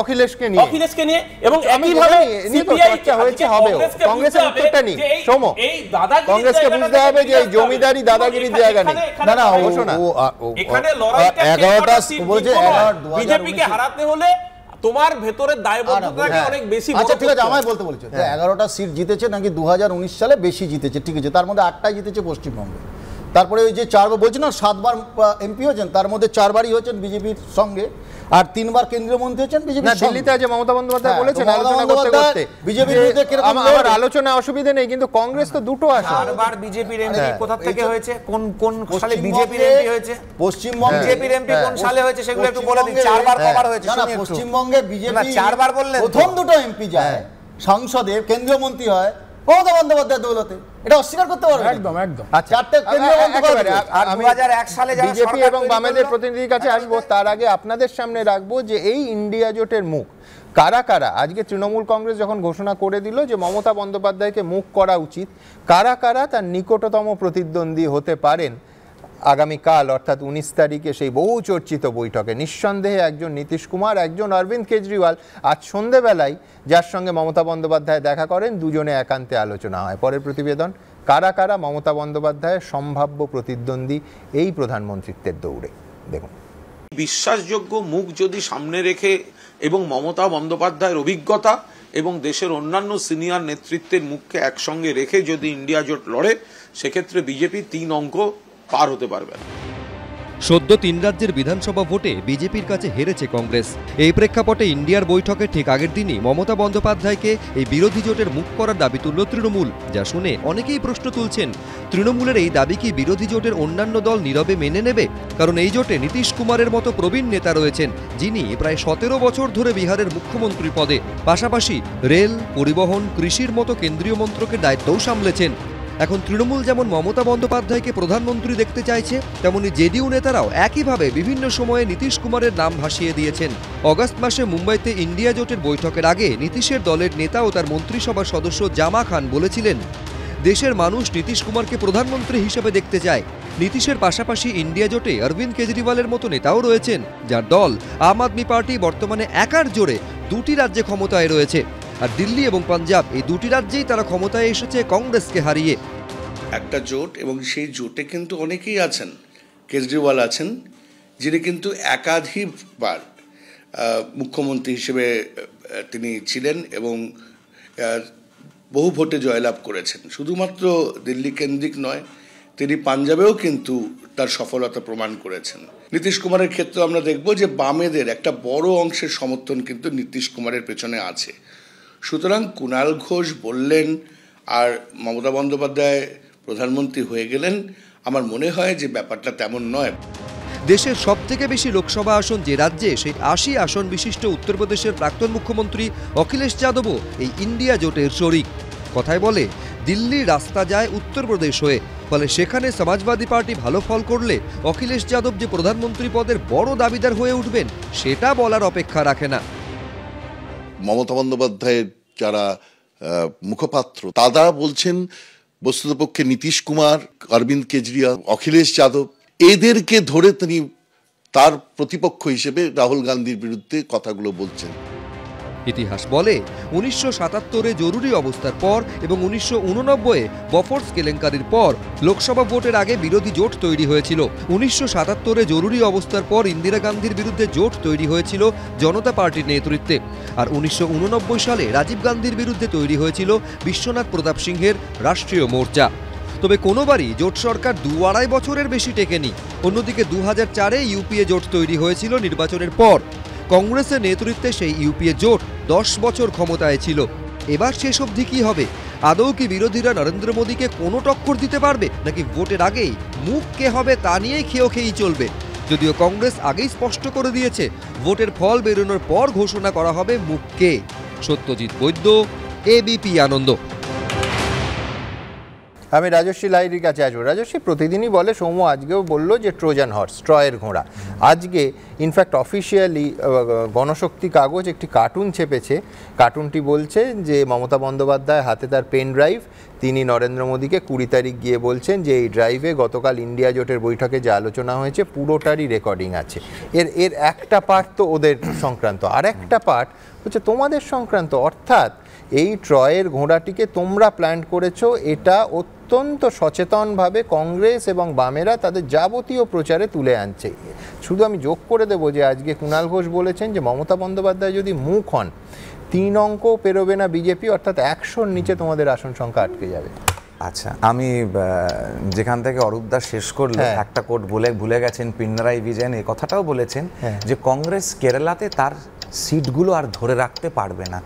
অখিলেশকে নিয়ে এবং একইভাবে সিপিআই হয়েছে, হবে কংগ্রেসের উত্তরটা নেই। সোমো, কংগ্রেসকে বুঝতে হবে যে এই জমিদারি দাদাগিরির জায়গা নেই।
না না, এখানে লড়াইটা 11টা বলেছে, বিজেপিকে হারাতে হলে তোমার ভেতরে দায়বদ্ধতাকে অনেক বেশি।
আচ্ছা ঠিক আছে, আমায় বলতে বলেছে 11টা সিট জিতেছে নাকি 2019 সালে বেশি জিতেছে, ঠিক আছে, তার মধ্যে 8টাই জিতেছে পশ্চিমবঙ্গে। তারপরে ওই যে 4বার বলছি না, 7 বার এমপি হয়েছেন, তার মধ্যে 4 বারই হয়েছেন বিজেপির সঙ্গে, আর 3 বার কেন্দ্রীয় মন্ত্রী হয়েছেন বিজেপির সঙ্গে।
দিল্লিতে আজ মমতা বন্দ্যোপাধ্যায় বলেছেন আলোচনা করতে করতে বিজেপির বিরুদ্ধে আমার আলোচনা অসুবিধা নেই, কিন্তু কংগ্রেস তো দুটো আছে।
4 বার বিজেপির এমপি কোথা থেকে হয়েছে, কোন সালে বিজেপির এমপি হয়েছে,
পশ্চিমবঙ্গে
বিজেপির এমপি কোন সালে হয়েছে সেগুলো একটু বলে দিন। 4 বার কবার হয়েছে?
না, পশ্চিমবঙ্গে বিজেপি
4 বার বললেন,
প্রথম 2টো এমপি যায় সংসদে, কেন্দ্রীয় মন্ত্রী হয় মমতা বন্দ্যোপাধ্যায়ের দৌলতে, এটা অস্বীকার করতে পারবে?
একদম একদম।
আচ্ছা,
4টে কেন্দ্রীয় মন্ত্রী।
আর 2001 সালে যারা
বিজেপি এবং বামেদের প্রতিনিধির কাছে আসবো, তার আগে আপনাদের সামনে রাখবো যে এই ইন্ডিয়া জোটের মুখ কারা কারা। আজকে তৃণমূল কংগ্রেস যখন ঘোষণা করে দিল যে মমতা বন্দ্যোপাধ্যায়কে মুখ করা উচিত, কারা কারা তার নিকটতম প্রতিদ্বন্দ্বী হতে পারেন আগামীকাল অর্থাৎ 19 তারিখে সেই বহু চর্চিত বৈঠকে? নিঃসন্দেহে একজন নীতিশ কুমার, একজন অরবিন্দ কেজরিওয়াল। আজ সন্ধেবেলায় যার সঙ্গে মমতা বন্দ্যোপাধ্যায় দেখা করেন, দুজনে একান্তে আলোচনা হয়। পরের প্রতিবেদন, কারা কারা মমতা বন্দ্যোপাধ্যায়ের সম্ভাব্য প্রতিদ্বন্দ্বী এই প্রধানমন্ত্রীত্বের দৌড়ে, দেখুন।
বিশ্বাসযোগ্য মুখ যদি সামনে রেখে এবং মমতা বন্দ্যোপাধ্যায়ের অভিজ্ঞতা এবং দেশের অন্যান্য সিনিয়র নেতৃত্বের মুখকে একসঙ্গে রেখে যদি ইন্ডিয়া জোট লড়ে, সেক্ষেত্রে বিজেপি 3 অঙ্ক পার হতে পারবে।
সদ্য 3 রাজ্যের বিধানসভা ভোটে বিজেপির কাছে হেরেছে কংগ্রেস। এই প্রেক্ষাপটে ইন্ডিয়ার বৈঠকের ঠিক আগের দিনই মমতা বন্দ্যোপাধ্যায়কে এই বিরোধী জোটের মুখ করার দাবি তুলল তৃণমূল, যা শুনে অনেকেই প্রশ্ন তুলছেন, তৃণমূলের এই দাবি কি বিরোধী জোটের অন্যান্য দল নীরবে মেনে নেবে? কারণ এই জোটে নীতিশ কুমারের মতো প্রবীণ নেতা রয়েছেন, যিনি প্রায় 17 বছর ধরে বিহারের মুখ্যমন্ত্রী পদে, পাশাপাশি রেল, পরিবহন, কৃষির মতো কেন্দ্রীয় মন্ত্রকের দায়িত্বও সামলেছেন। এখন তৃণমূল যেমন মমতা বন্দ্যোপাধ্যায়কে প্রধানমন্ত্রী দেখতে চাইছে, তেমনি জেডিইউ নেতারাও একইভাবে বিভিন্ন সময়ে নীতিশ কুমারের নাম ভাসিয়ে দিয়েছেন। অগাস্ট মাসে মুম্বাইতে ইন্ডিয়া জোটের বৈঠকের আগে নীতিশের দলের নেতা ও তার মন্ত্রিসভার সদস্য জামা খান বলেছিলেন, দেশের মানুষ নীতিশ কুমারকে প্রধানমন্ত্রী হিসেবে দেখতে চায়। নীতিশের পাশাপাশি ইন্ডিয়া জোটে অরবিন্দ কেজরিওয়ালের মতো নেতাও রয়েছেন, যার দল আম আদমি পার্টি বর্তমানে একার জোরে 2টি রাজ্যে ক্ষমতায় রয়েছে। আর দিল্লি এবং পাঞ্জাব এই 2টি রাজ্যেই তারা ক্ষমতায় এসেছে কংগ্রেসকে হারিয়ে।
একটা জোট, এবং সেই জোটে কিন্তু অনেকেই আছেন। কেজরিওয়াল আছেন, যিনি কিন্তু একাধিকবার মুখ্যমন্ত্রী হিসেবে তিনি ছিলেন এবং বহু ভোটে জয়লাভ করেছেন। শুধুমাত্র দিল্লি কেন্দ্রিক নয়, তিনি পাঞ্জাবেও কিন্তু তার সফলতা প্রমাণ করেছেন। নীতিশ কুমারের ক্ষেত্রে আমরা দেখব যে বামেদের একটা বড় অংশের সমর্থন কিন্তু নীতিশ কুমারের পেছনে আছে। সুতরাং কুণাল ঘোষ বললেন আর মমতা বন্দ্যোপাধ্যায় প্রধানমন্ত্রী হয়ে গেলেন, আমার মনে হয় যে ব্যাপারটা তেমন নয়।
দেশের সবথেকে বেশি লোকসভা আসন যে রাজ্যে, সেই 80 আসন বিশিষ্ট উত্তরপ্রদেশের প্রাক্তন মুখ্যমন্ত্রী অখিলেশ যাদবও এই ইন্ডিয়া জোটের শরিক। কথায় বলে দিল্লির রাস্তা যায় উত্তরপ্রদেশ হয়ে, ফলে সেখানে সমাজবাদী পার্টি ভালো ফল করলে অখিলেশ যাদব যে প্রধানমন্ত্রী পদের বড় দাবিদার হয়ে উঠবেন সেটা বলার অপেক্ষা রাখে না।
মমতা বন্দ্যোপাধ্যায়ের যারা মুখপাত্র তারা বলছেন বস্তুতপক্ষে নীতিশ কুমার, অরবিন্দ কেজরিওয়াল, অখিলেশ যাদব এদেরকে ধরে তিনি তার প্রতিপক্ষ হিসেবে রাহুল গান্ধীর বিরুদ্ধে কথাগুলো বলছেন।
ইতিহাস বলে 1977-এ জরুরি অবস্থার পর এবং 1989-এ বফর্স কেলেঙ্কারির পর লোকসভা ভোটের আগে বিরোধী জোট তৈরি হয়েছিল। 1977-এ জরুরি অবস্থার পর ইন্দিরা গান্ধীর বিরুদ্ধে জোট তৈরি হয়েছিল জনতা পার্টির নেতৃত্বে। আর 1989 সালে রাজীব গান্ধীর বিরুদ্ধে তৈরি হয়েছিল বিশ্বনাথ প্রতাপ সিংহের রাষ্ট্রীয় মোর্চা। তবে কোনোবারই জোট সরকার 2-2.5 বছরের বেশি টেকেনি। অন্যদিকে 2004-এ ইউপিএ জোট তৈরি হয়েছিল নির্বাচনের পর। কংগ্রেসের নেতৃত্বে সেই ইউপিএ জোট 10 বছর ক্ষমতায় ছিল। এবার শেষ অবধি কি হবে? আদৌ কি বিরোধীরা নরেন্দ্র মোদীকে কোনো টক্কর দিতে পারবে, নাকি ভোটের আগেই মুখ কে হবে তা নিয়েই খেয়েই চলবে? যদিও কংগ্রেস আগেই স্পষ্ট করে দিয়েছে ভোটের ফল বেরোনোর পর ঘোষণা করা হবে মুখ কে। সত্যজিৎ বৈদ্য, এবিপি আনন্দ।
আমি রাজস্বী লাহিড়ির কাছে আসবো। রাজস্বী প্রতিদিনই বলে, সৌম্য আজকেও বললো যে ট্রোজান হর্স, ট্রয়ের ঘোড়া। আজকে ইনফ্যাক্ট অফিসিয়ালি গণশক্তি কাগজ একটি কার্টুন ছেপেছে। কার্টুনটি বলছে যে মমতা বন্দ্যোপাধ্যায় হাতে তার পেন ড্রাইভ, তিনি নরেন্দ্র মোদীকে 20 তারিখ গিয়ে বলছেন যে এই ড্রাইভে গতকাল ইন্ডিয়া জোটের বৈঠকে যে আলোচনা হয়েছে পুরোটারই রেকর্ডিং আছে। এর একটা পার্ট তো ওদের সংক্রান্ত, আর একটা পার্ট হচ্ছে তোমাদের সংক্রান্ত। অর্থাৎ এই ট্রয়ের ঘোড়াটিকে তোমরা প্ল্যান করেছো। এটা অত্যন্ত সচেতনভাবে কংগ্রেস এবং বামেরা তাদের যাবতীয় প্রচারে তুলে আনছে। শুধু আমি যোগ করে দেবো যে আজকে কুণাল ঘোষ বলেছেন যে মমতা বন্দ্যোপাধ্যায় যদি মুখ হন 3 অঙ্ক পেরোবে না বিজেপি, অর্থাৎ 100-র নিচে তোমাদের আসন সংখ্যা আটকে যাবে।
আচ্ছা, আমি যেখান থেকে অরূপ দাস শেষ করলো একটা কোট ভুলে গেছেন, পিনারাই বিজয়ন এই কথাটাও বলেছেন যে কংগ্রেস কেরালাতে তার সিটগুলো আর ধরে রাখতে পারবে না।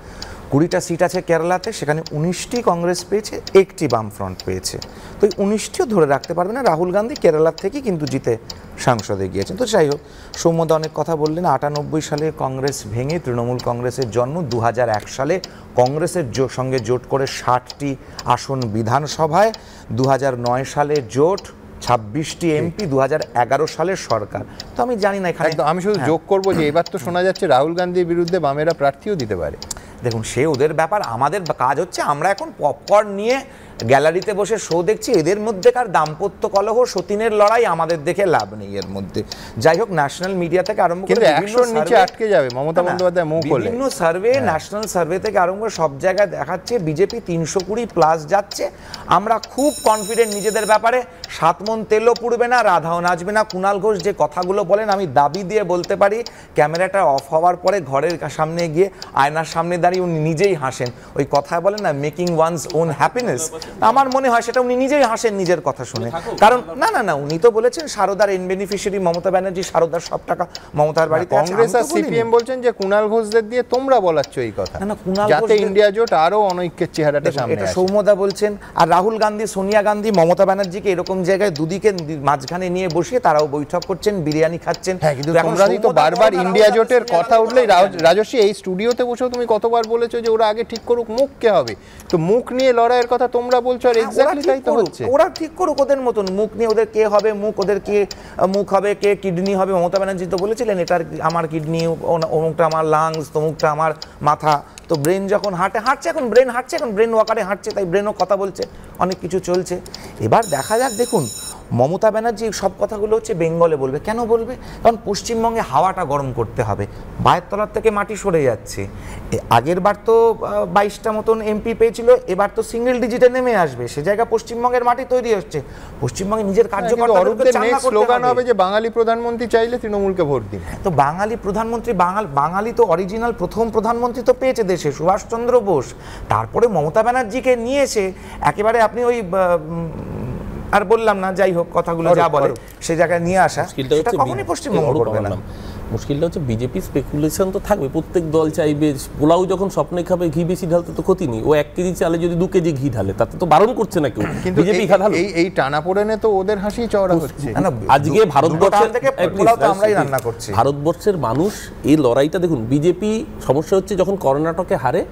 20টা সিট আছে কেরালাতে, সেখানে 19টি কংগ্রেস পেয়েছে, 1টি বামফ্রন্ট পেয়েছে। তো 19টিও ধরে রাখতে পারবে না। রাহুল গান্ধী কেরালার থেকে কিন্তু জিতে সংসদে গিয়েছেন। তো যাই হোক, সৌম্যদা অনেক কথা বললেন। 98 সালে কংগ্রেস ভেঙে তৃণমূল কংগ্রেসের জন্ম। 2001 সালে কংগ্রেসের সঙ্গে জোট করে 60টি আসন বিধানসভায়। 2009 সালে জোট, 26টি এমপি। 2011 সালের সরকার। তো আমি জানি না এখানে,
আমি শুধু যোগ করবো যে এবার তো শোনা যাচ্ছে রাহুল গান্ধীর বিরুদ্ধে বামেরা প্রার্থীও দিতে পারে।
দেখুন, সে ওদের ব্যাপার। আমাদের কাজ হচ্ছে আমরা এখন পপকর্ন নিয়ে গ্যালারিতে বসে শো দেখছি। এদের মধ্যেকার দাম্পত্য কলহ, সতীনের লড়াই আমাদের দেখে লাভ নেই এর মধ্যে। যাই হোক, ন্যাশনাল মিডিয়া থেকে আরম্ভ করে
নিচে আটকে যাবে মমতা বন্দ্যোপাধ্যায় মুখ হলে।
বিভিন্ন সার্ভে, ন্যাশনাল সার্ভে থেকে আরম্ভ করে সব জায়গায় দেখাচ্ছে বিজেপি 320+ যাচ্ছে। আমরা খুব কনফিডেন্ট নিজেদের ব্যাপারে। 7 মণ তেলও পুড়বে না, রাধাও নাচবে না। কুণাল ঘোষ যে কথাগুলো বলেন, আমি দাবি দিয়ে বলতে পারি ক্যামেরাটা অফ হওয়ার পরে ঘরের সামনে গিয়ে আয়নার সামনে দাঁড়িয়ে উনি নিজেই হাসেন। ওই কথায় বলেন না, মেকিং ওয়ানস ওন হ্যাপিনেস। আমার মনে হয় সেটা উনি নিজেই হাসেন নিজের কথা শুনে। কারণ না উনি তো বলেছেন সারদার এন বেনিফিশিয়ারি মমতা ব্যানার্জি, সারদার সব টাকা মমতার বাড়িতে।
কংগ্রেস আর সিপিএম বলছেন যে কুণাল ঘোষদের দিয়ে তোমরা বলাচ্ছ এই কথা, যাতে ইন্ডিয়া জোট আরো অনৈক্যের চেহারাটা সামনে আসে।
এটা সৌম্যদা বলছেন। আর রাহুল গান্ধী, সোনিয়া গান্ধী মমতা ব্যানার্জিকে এরকম জায়গায় দুদিকে মাঝখানে নিয়ে বসিয়ে তারাও বৈঠক করছেন, বিরিয়ানি খাচ্ছেন।
হ্যাঁ, কিন্তু তোমরাই তো বারবার ইন্ডিয়া জোটের কথা উঠলেই, রাজস্বী এই স্টুডিওতে বসেও তুমি কতবার বলেছো যে ওরা আগে ঠিক করুক মুখ কে হবে। তো মুখ নিয়ে লড়াইয়ের কথা তোমরা বলছো, আর এক্স্যাক্টলি তাই তো হচ্ছে।
ওরা ঠিক করুক ওদের মতন মুখ নিয়ে, ওদের কে হবে মুখ, ওদের কে মুখ হবে, কে কিডনি হবে। মমতা ব্যানার্জি তো বলেছিলেন এটার আমার কিডনি, অমুকটা আমার লাংস, তমুকটা আমার মাথা। তো ব্রেন যখন হাঁটছে, এখন ব্রেন হাঁটছে, এখন ব্রেন ওয়াকারে হাঁটছে, তাই ব্রেনও কথা বলছে, অনেক কিছু চলছে। এবার দেখা যাক। দেখুন, মমতা ব্যানার্জি সব কথাগুলো হচ্ছে বেঙ্গলে বলবে। কেন বলবে? কারণ পশ্চিমবঙ্গে হাওয়াটা গরম করতে হবে, পায়ের তলার থেকে মাটি সরে যাচ্ছে। আগের বার তো 22টা মতন এমপি পেয়েছিল, এবার তো সিঙ্গেল ডিজিটে নেমে আসবে, সে জায়গা পশ্চিমবঙ্গের মাটি তৈরি হচ্ছে। পশ্চিমবঙ্গে নিজের কার্যকর্তাদেরকে
স্লোগান হবে যে বাঙালি প্রধানমন্ত্রী চাইলে তৃণমূলকে ভোট দিন।
তো বাঙালি প্রধানমন্ত্রী, বাঙালি তো অরিজিনাল প্রথম প্রধানমন্ত্রী তো পেয়েছে দেশে সুভাষচন্দ্র বোস, তারপরে মমতা ব্যানার্জিকে নিয়ে এসে একেবারে আপনি ওই আর বললাম না, যাই হোক কথাগুলো যা বলে সে জায়গায় নিয়ে আসা, সেটা কখনোই পশ্চিমবঙ্গ করবে না।
মুশকিলটা হচ্ছে বিজেপি স্পেকুলেশন তো থাকবে, প্রত্যেক দল চাইবে পোলাও যখন স্বপ্নে খাবে ঘি বেশি ঢালতে তো ক্ষতি নেই, ও 1 কেজি চালে যদি 2 কেজি ঘি ঢালে তাতে তো বারণ করছে না কেউ।
কিন্তু এই টানাপোড়েনে তো ওদের হাসি চওড়া হচ্ছে।
আজকে ভারতবর্ষের মানুষ এই লড়াইটা দেখুন, বিজেপি সমস্যা হচ্ছে যখন কর্ণাটকে হারে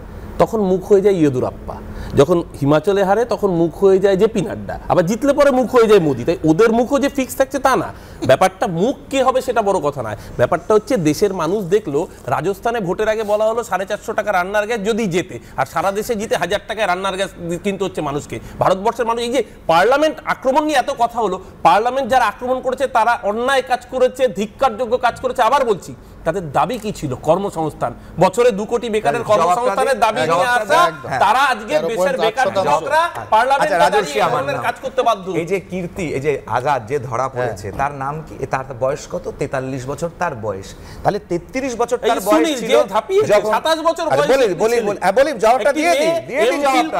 তখন মুখ হয়ে যায় ইয়েদুরাপ্পা, যখন হিমাচলে হারে তখন মুখ হয়ে যায় জেপি নাড্ডা, আবার জিতলে পরে মুখ হয়ে যায় মোদি। তাই ওদের মুখও যে ফিক্স থাকছে তা না, ব্যাপারটা মুখ কে হবে সেটা বড় কথা নয়, ব্যাপারটা হচ্ছে দেশের মানুষ দেখলো রাজস্থানে ভোটের আগে বলা হলো 450 টাকা রান্নার গ্যাস যদি জেতে, আর সারা দেশে জিতে 1000 টাকায় রান্নার গ্যাস কিনতে হচ্ছে মানুষকে। ভারতবর্ষের মানুষ এই যে পার্লামেন্ট আক্রমণ নিয়ে এত কথা হলো, পার্লামেন্ট যারা আক্রমণ করেছে তারা অন্যায় কাজ করেছে, ধিক্কারযোগ্য কাজ করেছে। আবার বলছি, তাদের দাবি কি ছিল? কর্মসংস্থান, বছরে 2 কোটি বেকারের কর্মসংস্থানের দাবি নিয়ে আসা, তারা আজকে দেশের বেকার যুবকরা পার্লামেন্টে কাজ করতে বাধ্য।
এই যে কীর্তি, এই যে আজাদ যে ধরা পড়েছে, তার নাম কি? তার বয়স কত? 43 বছর তার বয়স। তাহলে 33 বছর তার বয়স ছিল যখন
27 বছর বয়স।
বলি জবাবটা দিয়ে দিই জবাবটা।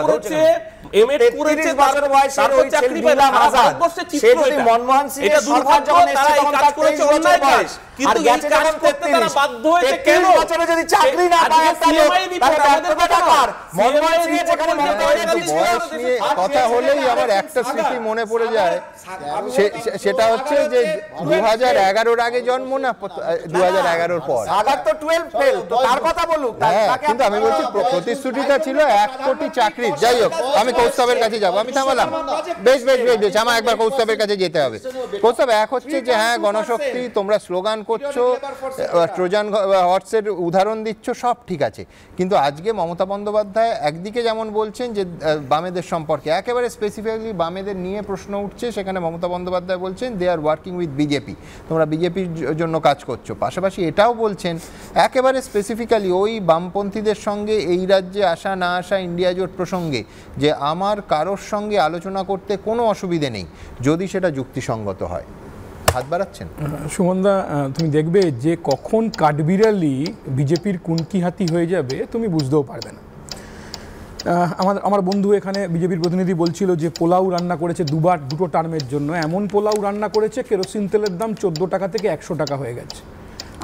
এমএড করেছে বছর বয়সে ওই চাকরি পেল আজাদ, সে যদি মনমোহন সিং এর সরকার যখন এসেছে তখন তার 23 বছর বয়স, কিন্তু এই কাজ করতে তারা বাধ্য হয়েছে কেন? বছরে যদি চাকরি না পায় তাহলে আমাদের টাকার মনমোহন সিং এর যেখানে
বয়স নিয়ে কথা হলেই আমার একটা স্মৃতি মনে পড়ে যায়, সেটা হচ্ছে যে 2011-এর আগে জন্ম না 2011-এর পর?
আজাদ তো 12 ফেল, তো তার কথা বলুক।
কিন্তু আমি বলছি প্রতিশ্রুতিটা ছিল 1 কোটি চাকরি। যাই হোক, আমি কৌস্তবের কাছে যাবো, আমি থামালাম। বেশ আমার একবার কৌস্তবের কাছে যেতে হবে। কৌস্তব, এক হচ্ছে যে হ্যাঁ গণশক্তি, তোমরা স্লোগান করছো, ট্রোজান হর্সের উদাহরণ দিচ্ছ, সব ঠিক আছে, কিন্তু আজকে মমতা বন্দ্যোপাধ্যায় একদিকে যেমন বলছেন যে বামেদের সম্পর্কে একেবারে স্পেসিফিক্যালি বামেদের নিয়ে প্রশ্ন উঠছে, সেখানে মমতা বন্দ্যোপাধ্যায় বলছেন দে আর ওয়ার্কিং উইথ বিজেপি, তোমরা বিজেপির জন্য কাজ করছো। পাশাপাশি এটাও বলছেন একেবারে স্পেসিফিক্যালি ওই বামপন্থীদের সঙ্গে এই রাজ্যে আসা না আসা ইন্ডিয়া জোট প্রসঙ্গে যে আমার কারোর সঙ্গে আলোচনা করতে কোনো অসুবিধে নেই যদি সেটা যুক্তিসঙ্গত হয়। হাত বাড়াচ্ছেন
সুমনদা, তুমি দেখবে যে কখন কাঠবিড়ালি বিজেপির কুনকি হাতি হয়ে যাবে তুমি বুঝতেও পারবে না। আমার বন্ধু এখানে বিজেপির প্রতিনিধি বলছিল যে পোলাও রান্না করেছে দুবার, 2টো টার্মের জন্য। এমন পোলাও রান্না করেছে কেরোসিন তেলের দাম 14 টাকা থেকে 100 টাকা হয়ে গেছে।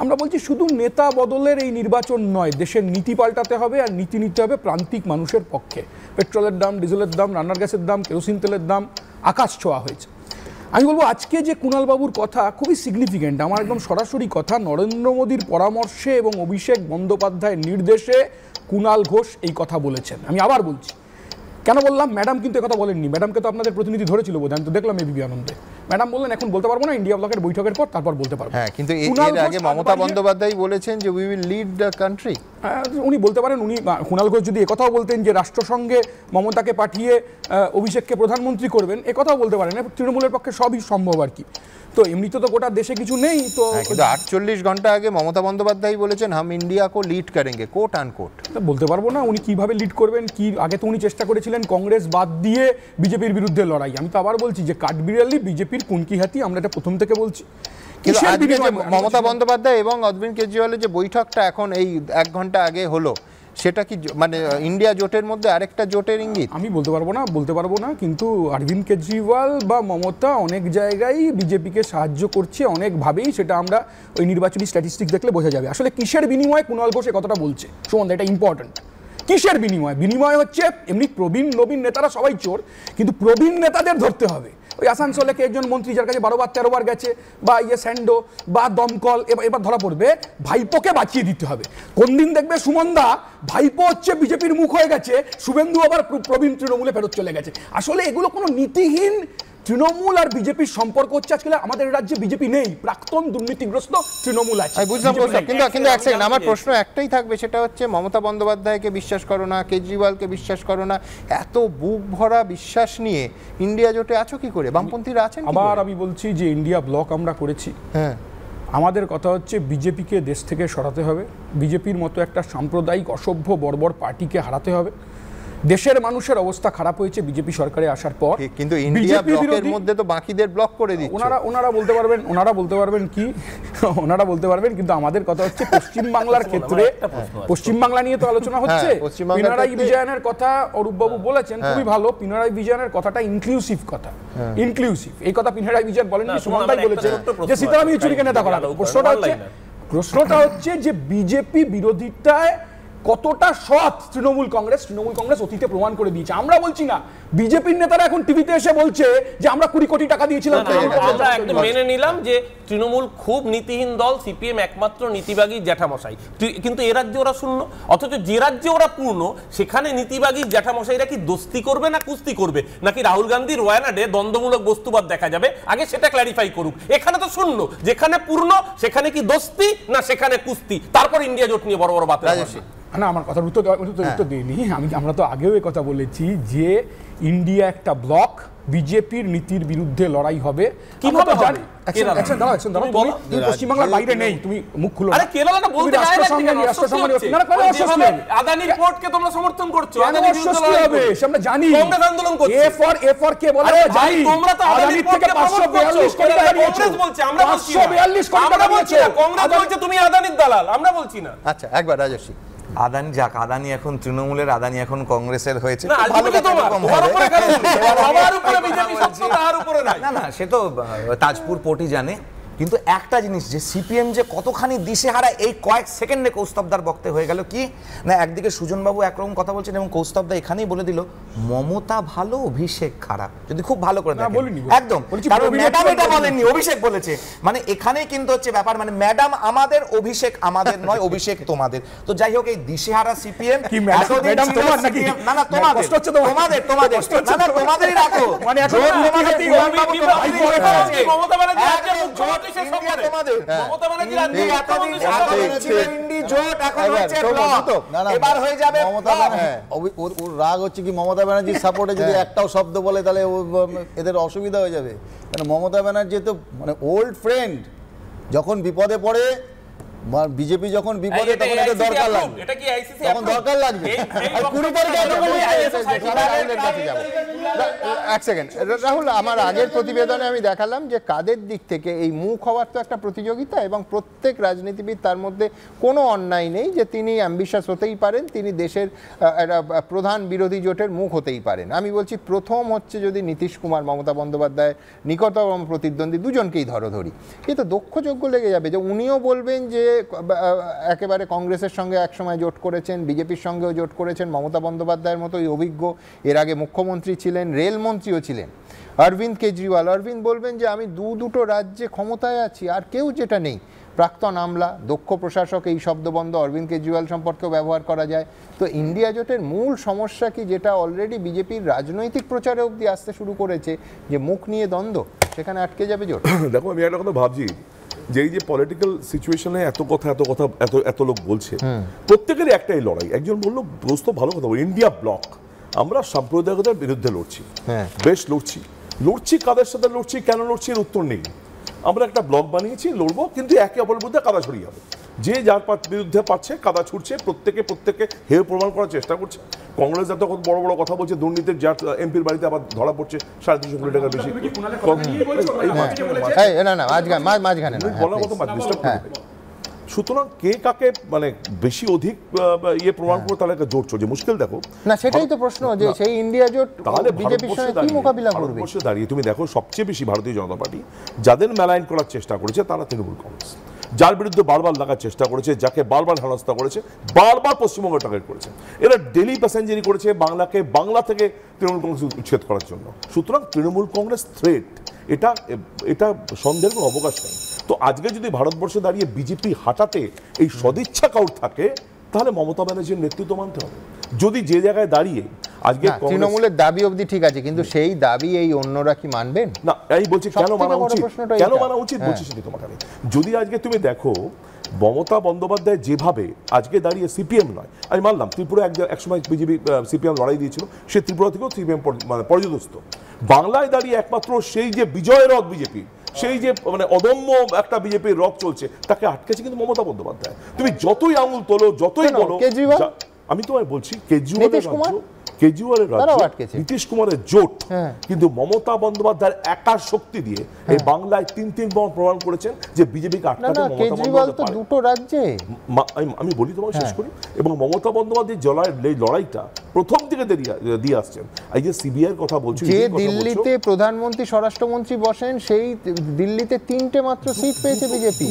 আমরা বলছি শুধু নেতা বদলের এই নির্বাচন নয়, দেশের নীতি পাল্টাতে হবে, আর নীতি নিতে হবে প্রান্তিক মানুষের পক্ষে। পেট্রোলের দাম, ডিজেলের দাম, রান্নার গ্যাসের দাম, কেরোসিন তেলের দাম আকাশ ছোঁয়া হয়েছে। আমি বলবো আজকে যে কুণালবাবুর কথা খুবই সিগনিফিক্যান্ট। আমার একদম সরাসরি কথা, নরেন্দ্র মোদীর পরামর্শে এবং অভিষেক বন্দ্যোপাধ্যায়ের নির্দেশে কুণাল ঘোষ এই কথা বলেছেন। আমি আবার বলছি, কেন বললাম? ম্যাডাম কিন্তু কথা বলেননি, ম্যাডামকে তো আপনাদের প্রতিনিধি ধরেছিল বোধ, আমি তো দেখলাম এবিপি আনন্দে। ম্যাডাম বললেন এখন বলতে পারবো না, ইন্ডিয়া ব্লকের বৈঠকের পর তারপর বলতে পারবো।
হ্যাঁ, কিন্তু এর আগে মমতা বন্দ্যোপাধ্যায় বলেছেন যে we will lead the country.
উনি বলতে পারেন, উনি কুণাল ঘোষ যদি একথাও বলতেন যে রাষ্ট্রসংঘে মমতাকে পাঠিয়ে অভিষেককে প্রধানমন্ত্রী করবেন, একথাও বলতে পারেন। তৃণমূলের পক্ষে সবই সম্ভব আর কি। তো এমনিতে তো গোটা দেশে কিছু নেই। তো
48 ঘন্টা আগে মমতা বন্দ্যোপাধ্যায় বলেছেন হাম ইন্ডিয়া কো লিড করেঙ্গে, কোট আনকোট।
বলতে পারবো না উনি কিভাবে লিড করবেন। কি আগে তো উনি চেষ্টা করেছিলেন কংগ্রেস বাদ দিয়ে বিজেপির বিরুদ্ধে লড়াই। আমি তো আবার বলছি যে কাঠবিড়ালি বিজেপির কুনকি হাতি, আমরা এটা প্রথম থেকে বলছি।
কিন্তু আজকে যে মমতা বন্দ্যোপাধ্যায় এবং অরবিন্দ কেজরিওয়ালের যে বৈঠকটা এখন এই 1 ঘন্টা আগে হলো, সেটা কি মানে ইন্ডিয়া জোটের মধ্যে আরেকটা জোটের ইঙ্গিত?
আমি বলতে পারবো না, কিন্তু অরবিন্দ কেজরিওয়াল বা মমতা অনেক জায়গায় বিজেপিকে সাহায্য করছে অনেকভাবেই, সেটা আমরা ওই নির্বাচনী স্ট্যাটিস্টিক্স দেখলে বোঝা যাবে। আসলে কিসের বিনিময়ে কুণাল ঘোষ কথাটা বলছে সুমন, এটা ইম্পর্টেন্ট। কিসের বিনিময়? বিনিময় হচ্ছে এমনি প্রবীণ নবীন নেতারা সবাই চোর, কিন্তু প্রবীণ নেতাদের ধরতে হবে। ওই আসানসোলে একজন মন্ত্রী যার কাছে 12-13 বার গেছে, বা স্যান্ডো বা দমকল, এবার ধরা পড়বে, ভাইপোকে বাঁচিয়ে দিতে হবে। কোন দিন দেখবে সুমনদা ভাইপো হচ্ছে বিজেপির মুখ হয়ে গেছে, শুভেন্দু আবার প্রবীণ তৃণমূলে ফেরত চলে গেছে। আসলে এগুলো কোনো নীতিহীন তৃণমূল আর বিজেপির সম্পর্ক হচ্ছে আজকে আমাদের রাজ্যে বিজেপি নেই, প্রাক্তন দুর্নীতিগ্রস্ত তৃণমূল আছে।
বুঝলাম, কিন্তু এক সেকেন্ড, আমার প্রশ্ন একটাই থাকবে, সেটা হচ্ছে মমতা বন্দ্যোপাধ্যায়কে বিশ্বাস করো না, কেজরিওয়ালকে বিশ্বাস করো না, এত বুক ভরা বিশ্বাস নিয়ে ইন্ডিয়া জোটে আছো কি করে? বামপন্থীরা আছেন।
আবার আমি বলছি যে ইন্ডিয়া ব্লক আমরা করেছি, হ্যাঁ, আমাদের কথা হচ্ছে বিজেপিকে দেশ থেকে সরাতে হবে, বিজেপির মতো একটা সাম্প্রদায়িক অসভ্য বর্বর পার্টিকে হারাতে হবে। দেশের মানুষের অবস্থা খারাপ হয়েছে বিজেপি সরকারে আসার পর,
কিন্তু ইন্ডিয়া ব্লকের মধ্যে তো বাকিদের ব্লক করে দিচ্ছে।
ওনারা বলতে পারবেন, কিন্তু আমাদের কথা হচ্ছে পশ্চিম বাংলার ক্ষেত্রে, পশ্চিম বাংলা নিয়ে তো আলোচনা হচ্ছে। পিনারাই বিজয়নের কথা অরূপবাবু বলেছেন, খুবই ভালো। পিনারাই বিজয়নের কথাটা ইনক্লুসিভ কথা, ইনক্লুসিভ। এই কথা পিনারাই বিজয়ন বলেননি, সুমনদাই বলেছেন যে সীতারাম ইয়েচুরিকে নেতা করা। প্রশ্নটা হচ্ছে যে বিজেপি বিরোধিতায় কতটা সৎ তৃণমূল কংগ্রেস অতীতে প্রমাণ করে দিয়েছে। আমরা বলছি না, বিজেপির নেতারা এখন টিভিতে এসে বলছে যে আমরা 20 কোটি টাকা দিয়েছিলাম।
আমরা একদম মেনে নিলাম যে তৃণমূল খুব নীতিহীন দল, সিপিএম একমাত্র নীতিবাগী জ্যাঠামশাই, কিন্তু এ রাজ্যে ওরা শূন্য। অথচ যে রাজ্যে ওরা পূর্ণ, সেখানে নীতিবাগী জ্যাঠামশাইরা কি দোস্তি করবে না কুস্তি করবে, নাকি রাহুল গান্ধীর ওয়ানাডে দ্বন্দ্বমূলক বস্তুবাদ দেখা যাবে? আগে সেটা ক্ল্যারিফাই করুক। এখানে তো শূন্য, যেখানে পূর্ণ সেখানে কি দোস্তি না সেখানে কুস্তি, তারপর ইন্ডিয়া জোট নিয়ে বড় বড় বাত।
না, আমার কথার উত্তর দিইনি। আমরা তো আগেও এই কথা বলেছি যে ইন্ডিয়া একটা ব্লক, বিজেপির নীতির বিরুদ্ধে লড়াই হবে। কিভাবে জানি? পশ্চিমবাংলার বাইরে নেই, তুমি মুখ খুলো।
আদানির পোর্টকে তোমরা সমর্থন করছো,
আমরা জানি আন্দোলন করছে। তোমরা তো আদানির থেকে 542 কোটি টাকা দিয়েছো, আমরা বলছি 542 কোটি টাকা দিয়েছো।
কংগ্রেস বলছে তুমি আদানির দালাল, আমরা বলছি না।
আচ্ছা, একবার রাজস্বী,
আদানি যাক, আদানি এখন তৃণমূলের, আদানি এখন কংগ্রেসের হয়েছে।
না,
সে তো তাজপুর পোর্টই জানে। কিন্তু একটা জিনিস, যে সিপিএম যে কতখানি দিশেহারা এই কয়েক সেকেন্ডে কৌস্তবদার বক্তব্য হয়ে গেল কি না, একদিকে সুজনবাবু একরকম কথা বলছেন এবং কৌস্তবদা এখানেই বলে দিল মমতা ভালো, অভিষেক খারাপ। যদি খুব ভালো করে দেখেন, একদম, কারণ ম্যাডাম এটা বলেননি, অভিষেক বলেছে। মানে এখানেই কিন্তু হচ্ছে ব্যাপার, মানে ম্যাডাম আমাদের, অভিষেক আমাদের নয়, অভিষেক তোমাদের। তো যাই হোক, এই দিশেহারা সিপিএম, না না তোমাদের, তোমাদেরই রাখো, মানে
রাগ হচ্ছে কি মমতা ব্যানার্জির সাপোর্টে যদি একটাও শব্দ বলে তাহলে এদের অসুবিধা হয়ে যাবে। কারণ মমতা ব্যানার্জি তো মানে ওল্ড ফ্রেন্ড, যখন বিপদে পড়ে, বিজেপি যখন বিপদে তখন এদের দরকার লাগবে, তখন দরকার লাগবে।
এক সেকেন্ড রাহুল, আমার আগের প্রতিবেদনে আমি দেখালাম যে কাদের দিক থেকে এই মুখ হওয়ার তো একটা প্রতিযোগিতা, এবং প্রত্যেক রাজনীতিবিদ তার মধ্যে কোনো অন্যায় নেই যে তিনি অ্যাম্বিশাস হতেই পারেন, তিনি দেশের প্রধান বিরোধী জোটের মুখ হতেই পারেন। আমি বলছি, প্রথম হচ্ছে যদি নীতিশ কুমার, মমতা বন্দ্যোপাধ্যায় নিকটতম প্রতিদ্বন্দ্বী, দুজনকেই ধরি, কিন্তু দক্ষযোগ্য লেগে যাবে যে উনিও বলবেন যে একেবারে কংগ্রেসের সঙ্গে একসময় জোট করেছেন, বিজেপির সঙ্গেও জোট করেছেন, মমতা বন্দ্যোপাধ্যায়ের মতো এই অভিজ্ঞ, এর আগে মুখ্যমন্ত্রী ছিলেন, রেলমন্ত্রীও ছিলেন অরবিন্দ কেজরিওয়াল। অরবিন্দ বলবেন যে আমি দুটো রাজ্যে ক্ষমতায় আছি, আর কেউ যেটা নেই। প্রাক্তন আমলা, দক্ষ প্রশাসক, এই শব্দবন্ধ অরবিন্দ কেজরিওয়াল সম্পর্কেও ব্যবহার করা যায়। তো ইন্ডিয়া জোটের মূল সমস্যা কি, যেটা অলরেডি বিজেপির রাজনৈতিক প্রচারে অবধি আসতে শুরু করেছে, যে মুখ নিয়ে দ্বন্দ্ব, সেখানে আটকে যাবে জোট?
দেখো, আমি একটা কথা ভাবছি, যে এই যে পলিটিক্যাল সিচুয়েশনে এত লোক বলছে, প্রত্যেকেরই একটাই লড়াই। একজন বললো, দোস্ত ভালো কথা, ইন্ডিয়া ব্লক, আমরা সাম্প্রদায়িকতার বিরুদ্ধে লড়ছি, বেশ লড়ছি, কাদের সাথে লড়ছি, কেন লড়ছি এর উত্তর নেই। আমরা একটা ব্লক বানিয়েছি, লড়বো, কিন্তু একে অপরের মধ্যে কাদা ছড়িয়ে হবে। যে যার বিরুদ্ধে পাচ্ছে কাদা ছুটছে, প্রত্যেকে হেয় প্রমাণ করার চেষ্টা করছে। কংগ্রেস এত বড় বড় কথা বলছে, দুর্নীতির যার এমপির বাড়িতে আবার ধরা পড়ছে 350 কোটি টাকার বেশি। সুতরাং কে কাকে মানে বেশি অধিক ইয়ে প্রমাণ করে তাহলে জোট চলছে, মুশকিল। দেখো
না, সেটাই তো প্রশ্ন, যে সেই ইন্ডিয়া জোট তাহলে বিজেপির সঙ্গে কি মোকাবিলা করবে?
ভারতবর্ষে দাঁড়িয়ে তুমি দেখো, সবচেয়ে বেশি ভারতীয় জনতা পার্টি যাদের মেলাইন করার চেষ্টা করেছে তারা তৃণমূল কংগ্রেস, যার বিরুদ্ধে বারবার লাগার চেষ্টা করেছে, যাকে বারবার হেনস্থা করেছে, বারবার পশ্চিমবঙ্গ টার্গেট করেছে। এরা ডেলি প্যাসেঞ্জারি করেছে বাংলা থেকে তৃণমূল কংগ্রেস উচ্ছেদ করার জন্য। সুতরাং তৃণমূল কংগ্রেস থ্রেট, এটা সন্দেহের কোনো অবকাশ নেই। তো আজকে যদি ভারতবর্ষে দাঁড়িয়ে বিজেপি হাঁটাতে এই সদিচ্ছা কাউর থাকে, তাহলে মমতা ব্যানার্জির নেতৃত্ব মানতে হবে। যদি যে জায়গায় দাঁড়িয়ে আজকে
তৃণমূলের দাবি অবধি ঠিক আছে, কিন্তু সেই দাবি এই অন্যরা কি মানবেন?
না, এই বলছি কেন মানা উচিত, কেন মানা উচিত বলছি সেটা তোমাকে আমি। যদি আজকে তুমি দেখো মমতা বন্দ্যোপাধ্যায় যেভাবে আজকে দাঁড়িয়ে সিপিএম নয়, আমি মানলাম ত্রিপুরা একসময় বিজেপি সিপিএম লড়াই দিয়েছিল, সে ত্রিপুরা থেকেও সিপিএম মানে পর্যদস্ত। বাংলায় দাঁড়িয়ে একমাত্র সেই যে বিজয় রথ বিজেপি, সেই যে মানে অদম্য একটা বিজেপির রথ চলছে, তাকে আটকেছে কিন্তু মমতা বন্দ্যোপাধ্যায়। তুমি যতই আঙুল তোলো, যতই বলো, আমি তোমায় বলছি কেজরিওয়ালের রাজ্য, নীতিশ কুমারের জোট, কিন্তু মমতা বন্দ্যোপাধ্যায়ের একার শক্তি দিয়ে এই বাংলায় তিনবার প্রমাণ করেছেন যে বিজেপিকে আটকাতে
কেজরিওয়াল তো দুটো রাজ্যে।
আমি বলি তোমাকে শেষ করি, এবং মমতা বন্দ্যোপাধ্যায় এই লড়াইটা প্রথম থেকে দিয়ে আসছেন। এই যে সিবিআই এর কথা বলছি,
যে দিল্লিতে প্রধানমন্ত্রী স্বরাষ্ট্রমন্ত্রী বসেন, সেই দিল্লিতে 3টে মাত্র সিট পেয়েছে বিজেপি।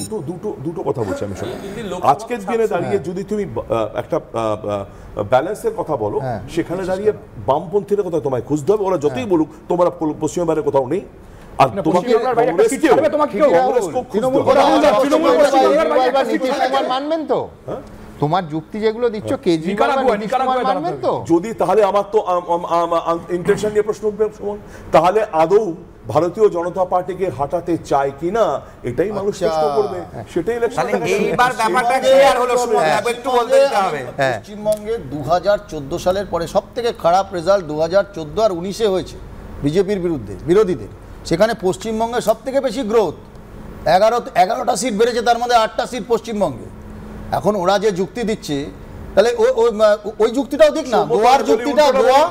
দুটো কথা বলছি আমি। আজকের দিনে দাঁড়িয়ে যদি তুমি একটা ব্যালেন্সের কথা বলো, সেখানে দাঁড়িয়ে বামপন্থীর কথা তোমায় খুঁজতে হবে। ওরা যতই বলুক তোমার পশ্চিমবঙ্গের কোথাও নেই, আর তোমাকে
মানবেন তো? তোমার যুক্তি যেগুলো দিচ্ছ কেজরিওয়াল মানবেন তো?
যদি তাহলে আমার তো ইন্টেনশন নিয়ে প্রশ্ন উঠবে, তাহলে আদৌ ভারতীয় জনতা পার্টিকে হাঁটাতে চায় কিনা এটাই মানুষ প্রশ্ন করবে, সেটাই
পশ্চিমবঙ্গে 2014 সালের পরে সব থেকে খারাপ রেজাল্ট 2014 আর 19-এ হয়েছে বিজেপির বিরুদ্ধে বিরোধীদের। সেখানে পশ্চিমবঙ্গে সব থেকে বেশি গ্রোথ, 11টা সিট বেড়েছে, তার মধ্যে 8টা সিট পশ্চিমবঙ্গে। এখন ওরা যে যুক্তি দিচ্ছে, তাহলে ওই যুক্তিটাও দিক না, গোয়ার যুক্তিটা, গোয়া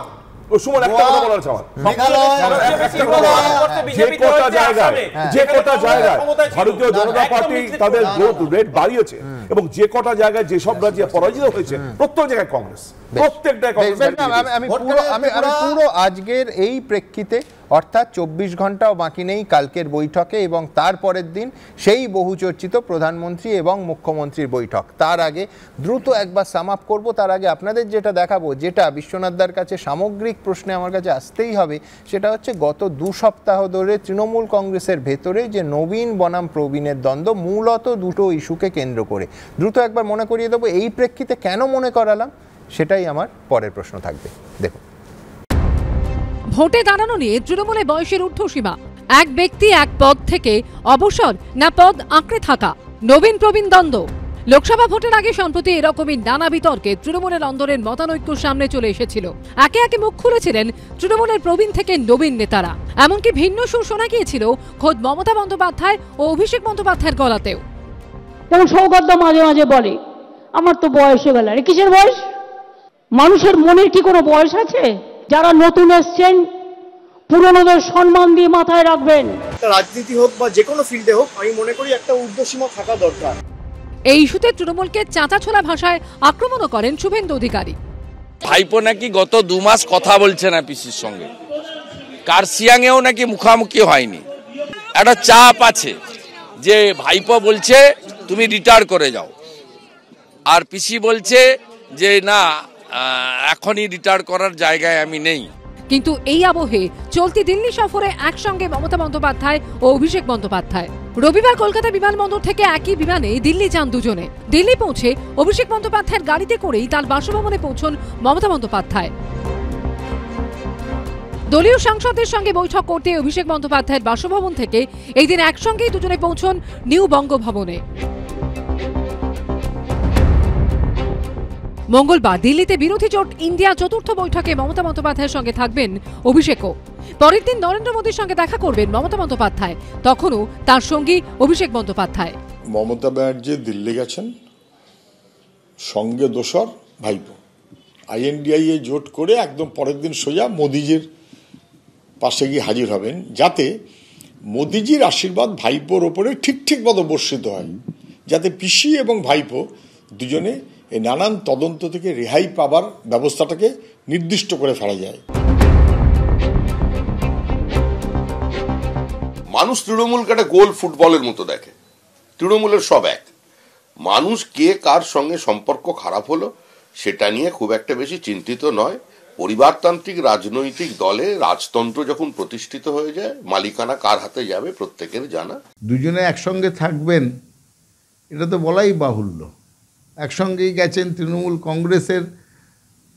ভারতীয় জনতা পার্টি তাদের গ্রোথ রেট বাড়িয়েছে, এবং যে কটা জায়গায় যেসব রাজ্যে পরাজিত হয়েছে প্রত্যেক জায়গায় কংগ্রেস, প্রত্যেকটা
আমি পুরো আজকের এই প্রেক্ষিতে, অর্থাৎ 24 ঘন্টাও বাকি নেই কালকের বৈঠকে, এবং তারপরের দিন সেই বহুচর্চিত প্রধানমন্ত্রী এবং মুখ্যমন্ত্রীর বৈঠক। তার আগে দ্রুত একবার সাম আপ করবো। তার আগে আপনাদের যেটা দেখাবো, যেটা বিশ্বনাথদার কাছে সামগ্রিক প্রশ্নে আমার কাছে আসতেই হবে, সেটা হচ্ছে গত 2 সপ্তাহ ধরে তৃণমূল কংগ্রেসের ভেতরে যে নবীন বনাম প্রবীণের দ্বন্দ্ব, মূলত দুটো ইস্যুকে কেন্দ্র করে। দ্রুত একবার মনে করিয়ে দেবো এই প্রেক্ষিতে কেন মনে করালাম, সেটাই আমার পরের প্রশ্ন থাকবে। দেখুন,
ভোটে দাঁড়ানো নিয়ে তৃণমূলে বয়সের ঊর্ধ্বসীমা, এক ব্যক্তি এক পদ থেকে অবসর, না পদ আঁকড়ে থাকা, নবীন প্রবীণ দ্বন্দ্ব। লোকসভা ভোটের আগে সম্প্রতি এরকমই নানা বিতর্কে তৃণমূলের অন্দরের মতানৈক্য সামনে চলে এসেছিল। একে একে মুখ খুলেছিলেন তৃণমূলের প্রবীণ থেকে নবীন নেতারা। এমনকি ভিন্ন সুর শোনা গিয়েছিল খোদ মমতা বন্দ্যোপাধ্যায় ও অভিষেক বন্দ্যোপাধ্যায়ের গলাতেও।
যেমন সৌগত মাঝে মাঝে বলে, আমার তো বয়স হয়ে গেল। কিসের বয়স? মানুষের মনের কি কোনো বয়স আছে? যারা নতুন এসছেন, পুরনোদের সম্মান দিয়ে মাথায় রাখবেন।
রাজনীতি হোক বা যে কোনো ফিল্ডে হোক, আমি মনে করি একটা ঊর্ধ্বসীমা থাকা দরকার।
এই ইস্যুতে তৃণমূলকে চাঁচাছোলা ভাষায় আক্রমণও করেন শুভেন্দু অধিকারী।
ভাইপো নাকি গত 2 মাস কথা বলছে না পিসির সঙ্গে, কার্শিয়াংয়েও নাকি মুখামুখি হয়নি। একটা চাপ আছে যে ভাইপো বলছে তুমি রিটায়ার করে যাও, আর পিসি বলছে যে না, এখনই রিটায়ার করার জায়গায় আমি নেই।
কিন্তু এই আবহে চলতি দিল্লি সফরে একসঙ্গে মমতা বন্দ্যোপাধ্যায় ও অভিষেক বন্দ্যোপাধ্যায়। রবিবার কলকাতা বিমানবন্দর থেকে একই বিমানে দিল্লি যান দুজনে। দিল্লি পৌঁছে অভিষেক বন্দ্যোপাধ্যায়ের গাড়িতে করেই তার বাসভবনে পৌঁছন মমতা বন্দ্যোপাধ্যায়। দলীয় সাংসদদের সঙ্গে বৈঠক করতে অভিষেক বন্দ্যোপাধ্যায়ের বাসভবন থেকে এই দিন একসঙ্গেই দুজনে পৌঁছন নিউ বঙ্গভবনে। মঙ্গলবার দিল্লিতে বিরোধী জোট ইন্ডিয়া চতুর্থ বৈঠকে মমতা বন্দ্যোপাধ্যায়ের সঙ্গে থাকবেন অভিষেকও। পরের দিন নরেন্দ্র মোদীর সঙ্গে দেখা করবেন মমতা বন্দ্যোপাধ্যায়, তখনও তার সঙ্গী অভিষেক বন্দ্যোপাধ্যায়।
মমতা ব্যানার্জি দিল্লি গেছেন, সঙ্গে দোসর ভাইপো। INDIA জোট করে একদম পরের দিন সোজা মোদিজির পাশে গিয়ে হাজির হবেন, যাতে মোদিজির আশীর্বাদ ভাইপোর ওপরে ঠিক মতো বর্ষিত হয়, যাতে পিসি এবং ভাইপো দুজনে এই নানান তদন্ত থেকে রেহাই পাবার ব্যবস্থাটাকে নির্দিষ্ট করে ফেলা যায়।
মানুষ তৃণমূলকে একটা গোল ফুটবলের মতো দেখে, তৃণমূলের সব এক। মানুষ কে কার সঙ্গে সম্পর্ক খারাপ হলো সেটা নিয়ে খুব একটা বেশি চিন্তিত নয়। পরিবারতান্ত্রিক রাজনৈতিক দলে রাজতন্ত্র যখন প্রতিষ্ঠিত হয়ে যায়, মালিকানা কার হাতে যাবে প্রত্যেকের জানা।
দুজনে একসঙ্গে থাকবেন এটা তো বলাই বাহুল্য। একসঙ্গেই গেছেন, তৃণমূল কংগ্রেসের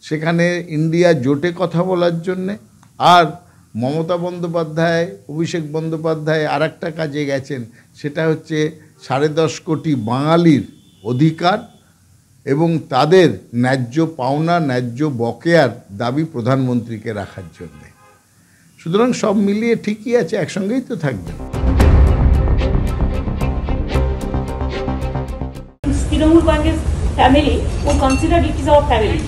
সেখানে ইন্ডিয়া জোটে কথা বলার জন্যে, আর মমতা বন্দ্যোপাধ্যায়, অভিষেক বন্দ্যোপাধ্যায় আর একটা কাজে গেছেন, সেটা হচ্ছে 10.5 কোটি বাঙালির অধিকার এবং তাদের ন্যায্য পাওনা, ন্যায্য বকেয়ার দাবি প্রধানমন্ত্রীকে রাখার জন্যে। সুতরাং সব মিলিয়ে ঠিকই আছে, একসঙ্গেই তো থাকবেন।
Trinamool Congress family would consider it is our family,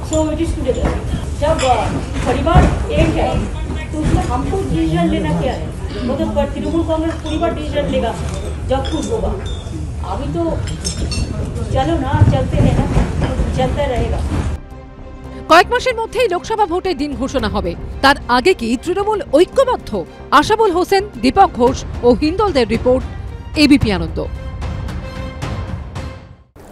so it is together. जब परिवार एक है तो उसमें हमको डिसीजन लेना क्या है, मतलब तृणमूल कांग्रेस परिवार डिसीजन लेगा जब कुछ होगा। अभी तो चलो ना, चलते हैं ना, चलता रहेगा।
কয়েক মাসের মধ্যেই লোকসভা ভোটের দিন ঘোষণা হবে, তার আগে কি তৃণমূল ঐক্যবদ্ধ? আশাবুল হোসেন, দীপক ঘোষ ও হিন্দলদের রিপোর্ট, এবিপি আনন্দ।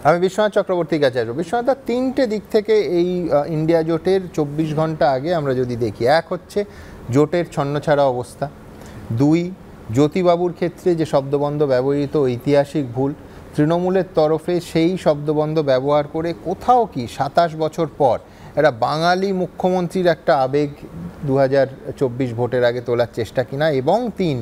আমি বিশ্বনাথ চক্রবর্তীর কাছে আসবো। বিশ্বনাথ, 3টে দিক থেকে এই ইন্ডিয়া জোটের 24 ঘন্টা আগে আমরা যদি দেখি, এক হচ্ছে জোটের ছন্নছাড়া অবস্থা, 2 জ্যোতিবাবুর ক্ষেত্রে যে শব্দবন্ধ ব্যবহৃত ঐতিহাসিক ভুল, তৃণমূলের তরফে সেই শব্দবন্ধ ব্যবহার করে কোথাও কি 27 বছর পর একটা বাঙালি মুখ্যমন্ত্রীর একটা আবেগ 2024 ভোটের আগে তোলার চেষ্টা কিনা, এবং 3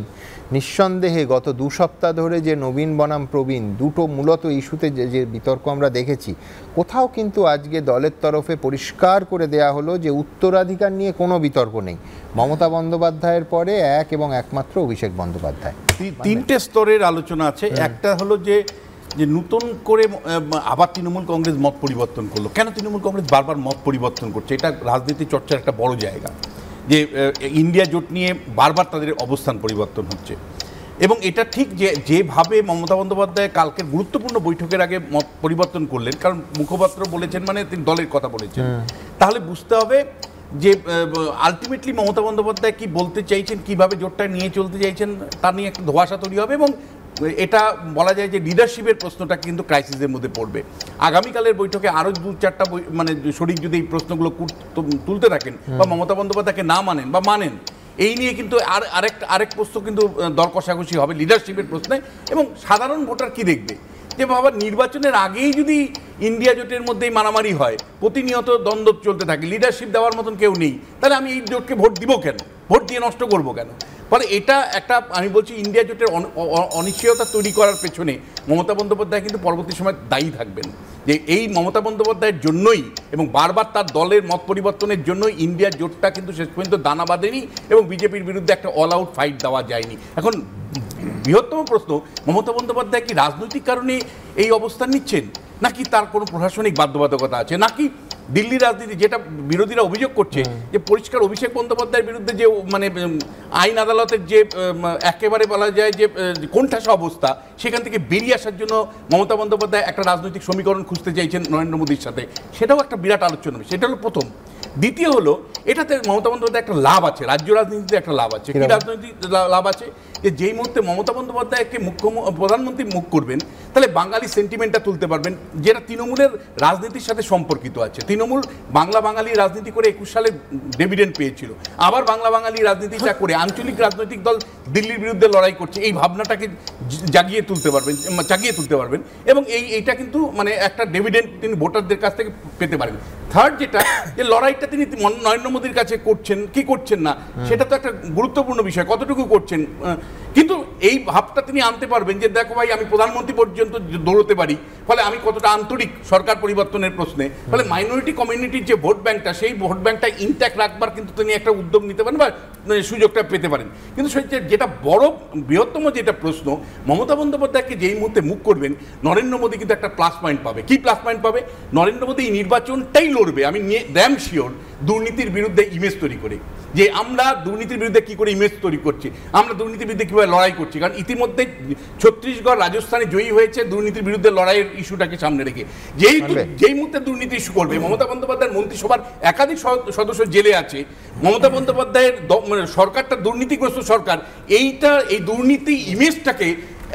নিঃসন্দেহে গত 2 সপ্তাহ ধরে যে নবীন বনাম প্রবীণ দুটো মূলত ইস্যুতে যে বিতর্ক আমরা দেখেছি, কোথাও কিন্তু আজকে দলের তরফে পরিষ্কার করে দেয়া হলো যে উত্তরাধিকার নিয়ে কোনো বিতর্ক নেই। মমতা বন্দ্যোপাধ্যায়ের পরে এক এবং একমাত্র অভিষেক বন্দ্যোপাধ্যায়।
3টে স্তরের আলোচনা আছে। একটা হলো যে নতুন করে আবার তৃণমূল কংগ্রেস মত পরিবর্তন করলো। কেন তৃণমূল কংগ্রেস বারবার মত পরিবর্তন করছে? এটা রাজনীতি চর্চার একটা বড় জায়গা, যে ইন্ডিয়া জোট নিয়ে বারবার তাদের অবস্থান পরিবর্তন হচ্ছে। এবং এটা ঠিক যেভাবে মমতা বন্দ্যোপাধ্যায় কালকের গুরুত্বপূর্ণ বৈঠকের আগে মত পরিবর্তন করলেন, কারণ মুখপাত্র বলেছেন মানে তিনি দলের কথা বলেছেন, তাহলে বুঝতে হবে যে আলটিমেটলি মমতা বন্দ্যোপাধ্যায় কি বলতে চাইছেন, কিভাবে জোটটা নিয়ে চলতে চাইছেন, তা নিয়ে একটা ধোঁয়াশা তৈরি হবে। এবং এটা বলা যায় যে লিডারশিপের প্রশ্নটা কিন্তু ক্রাইসিসের মধ্যে পড়বে। আগামীকালের বৈঠকে আরও 2-4টা মানে শরিক যদি এই প্রশ্নগুলো তুলতে থাকেন বা মমতা বন্দ্যোপাধ্যায়কে না মানেন বা মানেন, এই নিয়ে কিন্তু আরেক প্রশ্ন কিন্তু দর কষাকষি হবে লিডারশিপের প্রশ্নে। এবং সাধারণ ভোটার কি দেখবে, যে বাবা নির্বাচনের আগেই যদি ইন্ডিয়া জোটের মধ্যেই মারামারি হয়, প্রতিনিয়ত দ্বন্দ্ব চলতে থাকে, লিডারশিপ দেওয়ার মতন কেউ নেই, তাহলে আমি এই জোটকে ভোট দিব কেন, ভোট দিয়ে নষ্ট করবো কেন? ফলে এটা একটা, আমি বলছি ইন্ডিয়া জোটের অনিশ্চয়তা তৈরি করার পেছনে মমতা বন্দ্যোপাধ্যায় কিন্তু পরবর্তী সময় দায়ী থাকবেন, যে এই মমতা বন্দ্যোপাধ্যায়ের জন্যই এবং বারবার তার দলের মত পরিবর্তনের জন্যই ইন্ডিয়া জোটটা কিন্তু শেষ পর্যন্ত দানা বাঁধেনি এবং বিজেপির বিরুদ্ধে একটা অল আউট ফাইট দেওয়া যায়নি। এখন বৃহত্তম প্রশ্ন, মমতা বন্দ্যোপাধ্যায় কি রাজনৈতিক কারণে এই অবস্থান নিচ্ছেন, নাকি তার কোনো প্রশাসনিক বাধ্যবাধকতা আছে, নাকি দিল্লি রাজনীতি যেটা বিরোধীরা অভিযোগ করছে যে পরিষ্কার অভিষেক বন্দ্যোপাধ্যায়ের বিরুদ্ধে যে মানে আইন আদালতের যে একেবারে বলা যায় যে কোণঠাসা অবস্থা, সেখান থেকে বেরিয়ে আসার জন্য মমতা বন্দ্যোপাধ্যায় একটা রাজনৈতিক সমীকরণ খুঁজতে চাইছেন নরেন্দ্র মোদীর সাথে, সেটাও একটা বিরাট আলোচনা। সেটা হলো প্রথম। দ্বিতীয় হলো, এটাতে মমতা বন্দ্যোপাধ্যায় একটা লাভ আছে, রাজ্য রাজনীতিতে একটা লাভ আছে। কি রাজনৈতিক লাভ আছে? যে যেই মুহূর্তে মমতা বন্দ্যোপাধ্যায়কে প্রধানমন্ত্রী মুখ করবেন, তাহলে বাঙালি সেন্টিমেন্টটা তুলতে পারবেন, যেটা তৃণমূলের রাজনীতির সাথে সম্পর্কিত আছে। তৃণমূল বাঙালি রাজনীতি করে 21 সালে ডিভিডেন্ড পেয়েছিল, আবার বাঙালি রাজনীতিটা করে আঞ্চলিক রাজনৈতিক দল দিল্লির বিরুদ্ধে লড়াই করছে, এই ভাবনাটাকে জাগিয়ে তুলতে পারবেন এবং এইটা কিন্তু মানে একটা ডিভিডেন্ড তিনি ভোটারদের কাছ থেকে পেতে পারেন। থার্ড যেটা, যে লড়াইটা তিনি নরেন্দ্র মোদীর কাছে করছেন কি করছেন না, সেটা তো একটা গুরুত্বপূর্ণ বিষয়, কতটুকু করছেন। কিন্তু এই ভাবটা তিনি আনতে পারবেন যে দেখো ভাই, আমি প্রধানমন্ত্রী পর্যন্ত দৌড়তে পারি, ফলে আমি কতটা আন্তরিক সরকার পরিবর্তনের প্রশ্নে। ফলে মাইনরিটি কমিউনিটির যে ভোট ব্যাংকটা, সেই ভোট ব্যাংকটা ইনট্যাক্ট রাখবার কিন্তু তিনি একটা উদ্যোগ নিতে পারেন বা সুযোগটা পেতে পারেন। কিন্তু যেটা বড় বৃহত্তম যেটা প্রশ্ন, মমতা বন্দ্যোপাধ্যায়কে যেই মুহূর্তে মুখ করবেন, নরেন্দ্র মোদী কিন্তু একটা প্লাস পয়েন্ট পাবে। কি প্লাস পয়েন্ট পাবে? নরেন্দ্র মোদী এই নির্বাচনটাই লড়বে, আমি ড্যাম শিওর, দুর্নীতির বিরুদ্ধে ইমেজ তৈরি করে, যে আমরা দুর্নীতির বিরুদ্ধে কি করে ইমেজ তৈরি করছি, আমরা দুর্নীতির বিরুদ্ধে কীভাবে লড়াই করছি। কারণ ইতিমধ্যে ছত্তিশগড়, রাজস্থানে জয়ী হয়েছে দুর্নীতির বিরুদ্ধে লড়াইয়ের ইস্যুটাকে সামনে রেখে। যেই মুহূর্তে দুর্নীতি ইস্যু করবে, মমতা বন্দ্যোপাধ্যায়ের মন্ত্রিসভার একাধিক সদস্য জেলে আছে, মমতা বন্দ্যোপাধ্যায়ের সরকারটা দুর্নীতিগ্রস্ত সরকার, এই দুর্নীতি ইমেজটাকে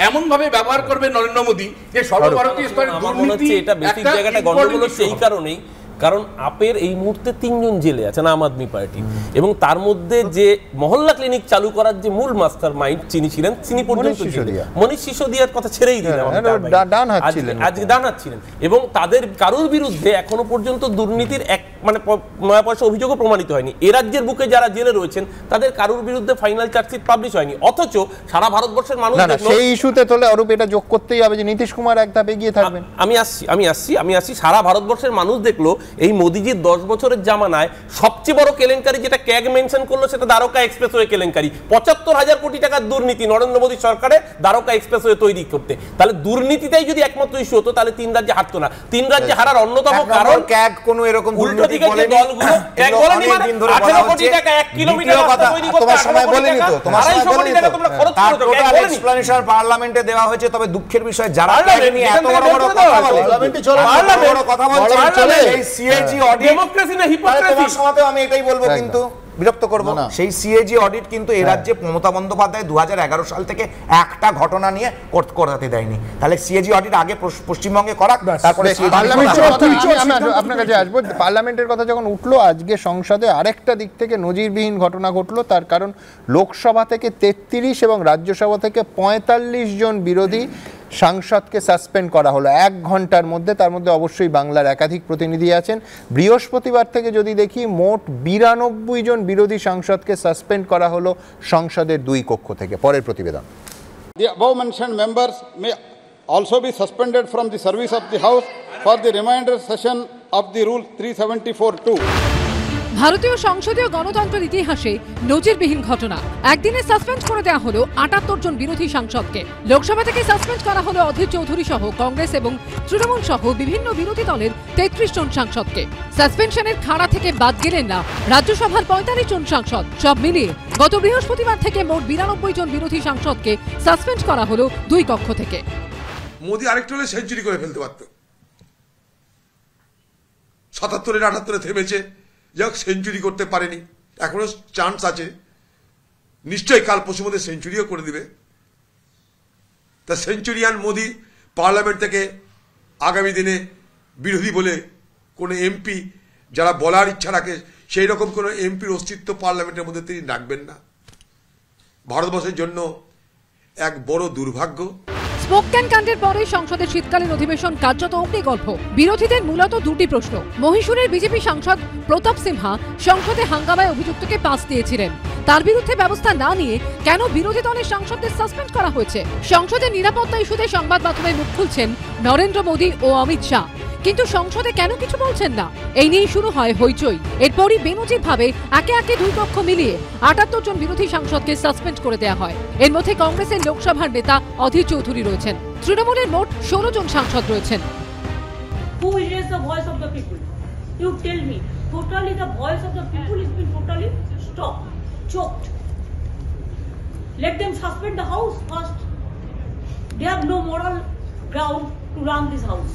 এমনভাবে ব্যবহার করবে নরেন্দ্র মোদী যে সর্বভারতীয় স্তরে দুর্নীতি।
এটা বেসিক জায়গাটা গন্ডগোল সেই কারণেই কারণ আপের এই মুহূর্তে 3 জন জেলে আছেন আম আদমি পার্টি, এবং তার মধ্যে যে মহল্লা ক্লিনিক চালু করার যে মূল মাস্টার মাইন্ড যিনি ছিলেন তিনি পর্যন্ত মনীষ সিসোদিয়ার কথা ছেড়েই দিলেন, আজকে ডান হাত ছিলেন, এবং তাদের কারোর বিরুদ্ধে এখনো পর্যন্ত দুর্নীতির এক মানে নয়া পয়সা অভিযোগও প্রমাণিত হয়নি। এ রাজ্যের বুকে যারা জেলে রয়েছেন তাদের কারোর বিরুদ্ধে ফাইনাল চার্জশিট পাবলিশ হয়নি, অথচ সারা ভারতবর্ষের মানুষ
সেই ইস্যুতে তোলে অরূপ এটা যোগ করতেই হবে যে নীতিশ কুমার এক ধাপ এগিয়ে থাকবেন।
আমি আসছি সারা ভারতবর্ষের মানুষ দেখলো এই মোদিজির 10 বছরের জামানায় সবচেয়ে বড় কেলেঙ্কারি যেটা ক্যাগ মেনশন করলো সেটা দ্বারকা এক্সপ্রেসওয়ে কেলেঙ্কারি। 75,000 কোটি টাকার দুর্নীতি নরেন্দ্র মোদী সরকারের দ্বারকা এক্সপ্রেসওয়ে তৈরি করতে। তাহলে দুর্নীতিটাই যদি একমাত্র ইস্যু হতো তাহলে 3 রাজ্যে হারতো না। 3 রাজ্যে হারার অন্যতম কারণ
ক্যাগ কোনো এরকম
উল্টো দিকে যে দলগুলো ক্যাগ বলেনি, মানে 18 কোটি টাকা 1 কিলোমিটার রাস্তা তৈরি করতে
তোমার সময় বলেনি তো, তোমার সময় বলেনি তো,
তোমরা খরচ করেছো,
টোটাল এক্সপ্লেনেশন পার্লামেন্টে দেওয়া হয়েছে। তবে দুঃখের বিষয় যারা ক্যাগ নিয়ে এত বড় বড় কথা বলে, পার্লামেন্টে চলে বড় কথা বলছে, এই সিএজি অডিট ডেমোক্রেসি না হিপোক্রেসি, তোমার সময়তেও আমি এটাই বলবো, কিন্তু বিরক্ত করব সেই সিএজি অডিট কিন্তু এই রাজ্যে মমতা বন্দ্যোপাধ্যায় 2011 সাল থেকে একটা ঘটনা নিয়ে করতে দেয়নি। তাহলে সিএজি অডিট আগে পশ্চিমবঙ্গে করাক, তারপরে
আপনার কাছে আসবো। পার্লামেন্টের কথা যখন উঠলো, আজকে সংসদে আরেকটা দিক থেকে নজিরবিহীন ঘটনা ঘটলো। তার কারণ লোকসভা থেকে 33 এবং রাজ্যসভা থেকে 45 জন বিরোধী সাংসদকে সাসপেন্ড করা হলো 1 ঘন্টার মধ্যে। তার মধ্যে অবশ্যই বাংলার একাধিক প্রতিনিধি আছেন। বৃহস্পতিবার থেকে যদি দেখি, মোট 92 জন বিরোধী সাংসদকে সাসপেন্ড করা হলো সংসদের 2 কক্ষ থেকে। পরের প্রতিবেদন।
The above mentioned members may also be suspended from the service of the House for the remainder session of the Rule 374(2).
ভারতীয় সংসদীয় গণতন্ত্রের ইতিহাসে নজিরবিহীন ঘটনা। একদিনে সাসপেন্ড করে দেওয়া হলো 78 জন বিরোধী সাংসদকে। লোকসভা থেকে সাসপেন্ড করা হলো অধীর চৌধুরী সহ কংগ্রেস এবং তৃণমূল সহ বিভিন্ন বিরোধী দলের 33 জন সাংসদকে। সাসপেনশনের খাড়া থেকে বাদ গেলেন না রাজ্যসভার 45 জন সাংসদ। সব মিলিয়ে গত বৃহস্পতিবার থেকে মোট 92 জন বিরোধী সাংসদকে সাসপেন্ড করা হলো 2 কক্ষ থেকে।
মোদি আরেকটু হলে সেঞ্চুরি করে ফেলতে পারত। 77-এর 78-এ থেমেছে, যাক সেঞ্চুরি করতে পারেনি, এখনো চান্স আছে, নিশ্চয়ই কাল পরশুর মধ্যে সেঞ্চুরিও করে দিবে। তা সেঞ্চুরিয়ান মোদি পার্লামেন্ট থেকে আগামী দিনে বিরোধী বলে কোনো এমপি যারা বলার ইচ্ছা রাখে সেই রকম কোনো এমপির অস্তিত্ব পার্লামেন্টের মধ্যে তিনি রাখবেন না। ভারতবর্ষের জন্য এক বড় দুর্ভাগ্য।
স্পোকট্যান কাণ্ডের পরে সংসদের শীতকালীন অধিবেশন কার্যত অগ্নিগর্ভ। বিরোধীদের মূলত 2টি প্রশ্ন। মহীশূরের বিজেপি সাংসদ প্রতাপ সিনহা সংসদে হাঙ্গামায় অভিযুক্তকে পাস দিয়েছিলেন, তার বিরুদ্ধে ব্যবস্থা না নিয়ে কেন বিরোধী দলের সাংসদদের সাসপেন্ড করা হয়েছে? সংসদের নিরাপত্তা ইস্যুতে সংবাদ মাধ্যমে মুখ খুলছেন নরেন্দ্র মোদী ও অমিত শাহ, কিন্তু সংসদে কেন কিছু বলছেন না? এই নিয়ে শুরু হয় হইচই। এরপরই বেনজিরভাবে একে একে 2 কক্ষ মিলিয়ে 78 জন বিরোধী সাংসদকে সাসপেন্ড করে দেওয়া হয়। এর মধ্যে কংগ্রেসের লোকসভার নেতা অধীর চৌধুরী রয়েছেন, তৃণমূলের মোট 16 জন সাংসদ রয়েছেন।
Who is the voice of the people? You tell me. Totally the voice of the people has been totally stopped, choked. Let them suspend the house first. They have no moral ground to run this house.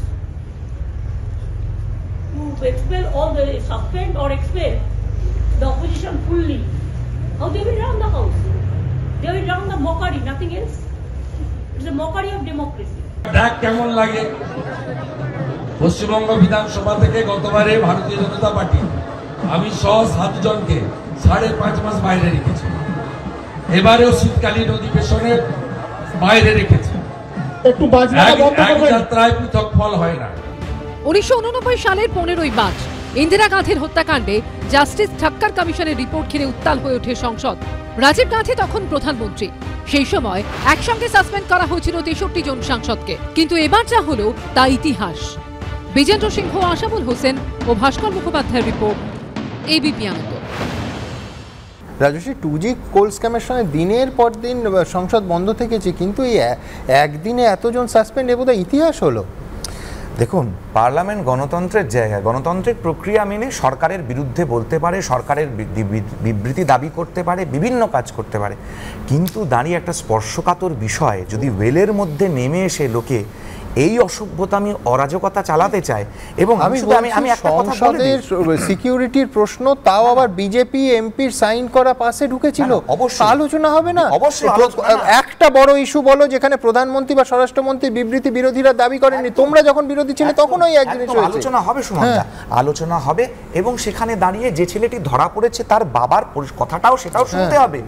To expel all the, suspend or expel the opposition fully. How they will run the house? They will run the mockery, nothing else. It's a mockery of democracy.
দেখ কেমন লাগে, পশ্চিমবঙ্গ বিধানসভা থেকে গতবারে ভারতীয় জনতা party আমি সহ 7 জনকে 5.5 মাস বাইরে রেখেছি। এবারেও শীতকালীন অধিবেশনে বাইরে রেখেছি। একটু যাত্রায় পৃথক ফল হয় না।
1989 সালের 15ই মার্চ ইন্দিরা গান্ধীর হত্যাকাণ্ডে জাস্টিস ঠাক্কর কমিশনের রিপোর্ট ঘিরে উত্তাল হয়ে ওঠে সংসদ। রাজীব গান্ধী তখন প্রধানমন্ত্রী। সেই সময় একসঙ্গে সাসপেন্ড করা হয়েছিল 63 জন সাংসদকে। কিন্তু এবার যা হলো তা ইতিহাস। বিজেন্দ্র সিংহ, আশাবুল হোসেন ও ভাস্কর মুখোপাধ্যায়ের রিপোর্ট, এবিপি আনন্দ।
রাজশ্রী, 2G কোল স্ক্যামের সময় দিনের পর দিন সংসদ বন্ধ থেকেছে, কিন্তু এই একদিনে এতজন সাসপেন্ড, এ বোধহয় ইতিহাস হলো।
দেখুন, পার্লামেন্ট গণতন্ত্রের জায়গা, গণতান্ত্রিক প্রক্রিয়া মেনে সরকারের বিরুদ্ধে বলতে পারে, সরকারের বিবৃতি দাবি করতে পারে, বিভিন্ন কাজ করতে পারে, কিন্তু দাঁড়িয়ে একটা স্পর্শকাতর বিষয় যদি ওয়েলের মধ্যে নেমে এসে লোকে এই অসভ্যতা আমি অরাজকতা চালাতে চাই। এবং আমি একটা কথা বলি,
সিকিউরিটির প্রশ্ন, তাও আবার বিজেপি এমপির সাইন করা পাশে ঢুকেছিল, অবশ্যই আলোচনা হবে না? অবশ্যই একটা বড় ইস্যু বলো যেখানে প্রধানমন্ত্রী বা স্বরাষ্ট্রমন্ত্রী বিবৃতি বিরোধীরা দাবি করেননি, তোমরা যখন বিরোধী ছিলে তখন ওই এক জিনিস হয়েছে।
আলোচনা হবে, সুমনদা, আলোচনা হবে, এবং সেখানে দাঁড়িয়ে যে ছেলেটি ধরা পড়েছে তার বাবার কথাটাও সেটাও শুনতে হবে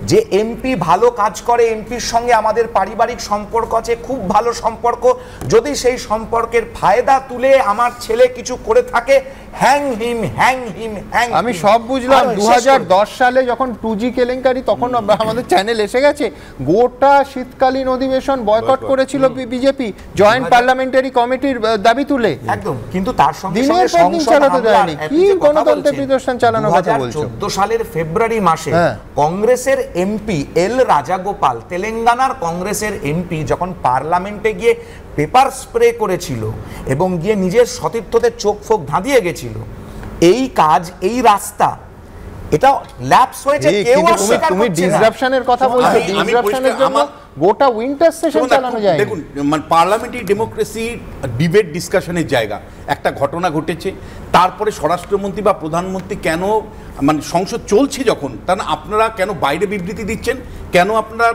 যে এমপি ভালো কাজ করে, এমপির সঙ্গে আমাদের পারিবারিক সম্পর্ক আছে, খুব ভালো সম্পর্ক, যদি সেই সম্পর্কের ফায়দা তুলে আমার ছেলে কিছু করে থাকে, হ্যাং হিম।
আমি সব বুঝলাম। 2010 সালে যখন 2G কেলেঙ্কারি, তখন আমাদের চ্যানেল এসে গেছে, গোটা শীতকালীন অধিবেশন বয়কট করেছিল বিজেপি জয়েন্ট পার্লামেন্টারি কমিটির দাবি তুলে, একদম।
কিন্তু তার সঙ্গে
দিনের পর দিন চালাতে দেয়নি। কি গণতন্ত্রের নিদর্শন চালানোর কথা বলছো?
2014 সালের ফেব্রুয়ারি মাসে কংগ্রেসের এমপি এল রাজাগোপাল, তেলেঙ্গানার কংগ্রেসের এমপি, যখন পার্লামেন্টে গিয়ে পেপার স্প্রে করেছিল এবং গিয়ে নিজের সতীর্থদের চোখ ফোক ধাঁধিয়ে গেছিল, এই কাজ, এই রাস্তা, এটা ল্যাপস হয়েছে। কেউ অস্বীকার করছে না।
তুমি ডিসরাপশনের কথা বলছো, ডিসরাপশনের জন্য গোটা উইন্টার সেশন চালানো যায়।
দেখুন, মানে পার্লামেন্টারি ডেমোক্রেসি ডিবেট ডিসকাশনের জায়গা। একটা ঘটনা ঘটেছে, তারপরে স্বরাষ্ট্রমন্ত্রী বা প্রধানমন্ত্রী কেন, মানে সংসদ চলছে যখন, তাহলে আপনারা কেন বাইরে বিবৃতি দিচ্ছেন? কেন আপনারা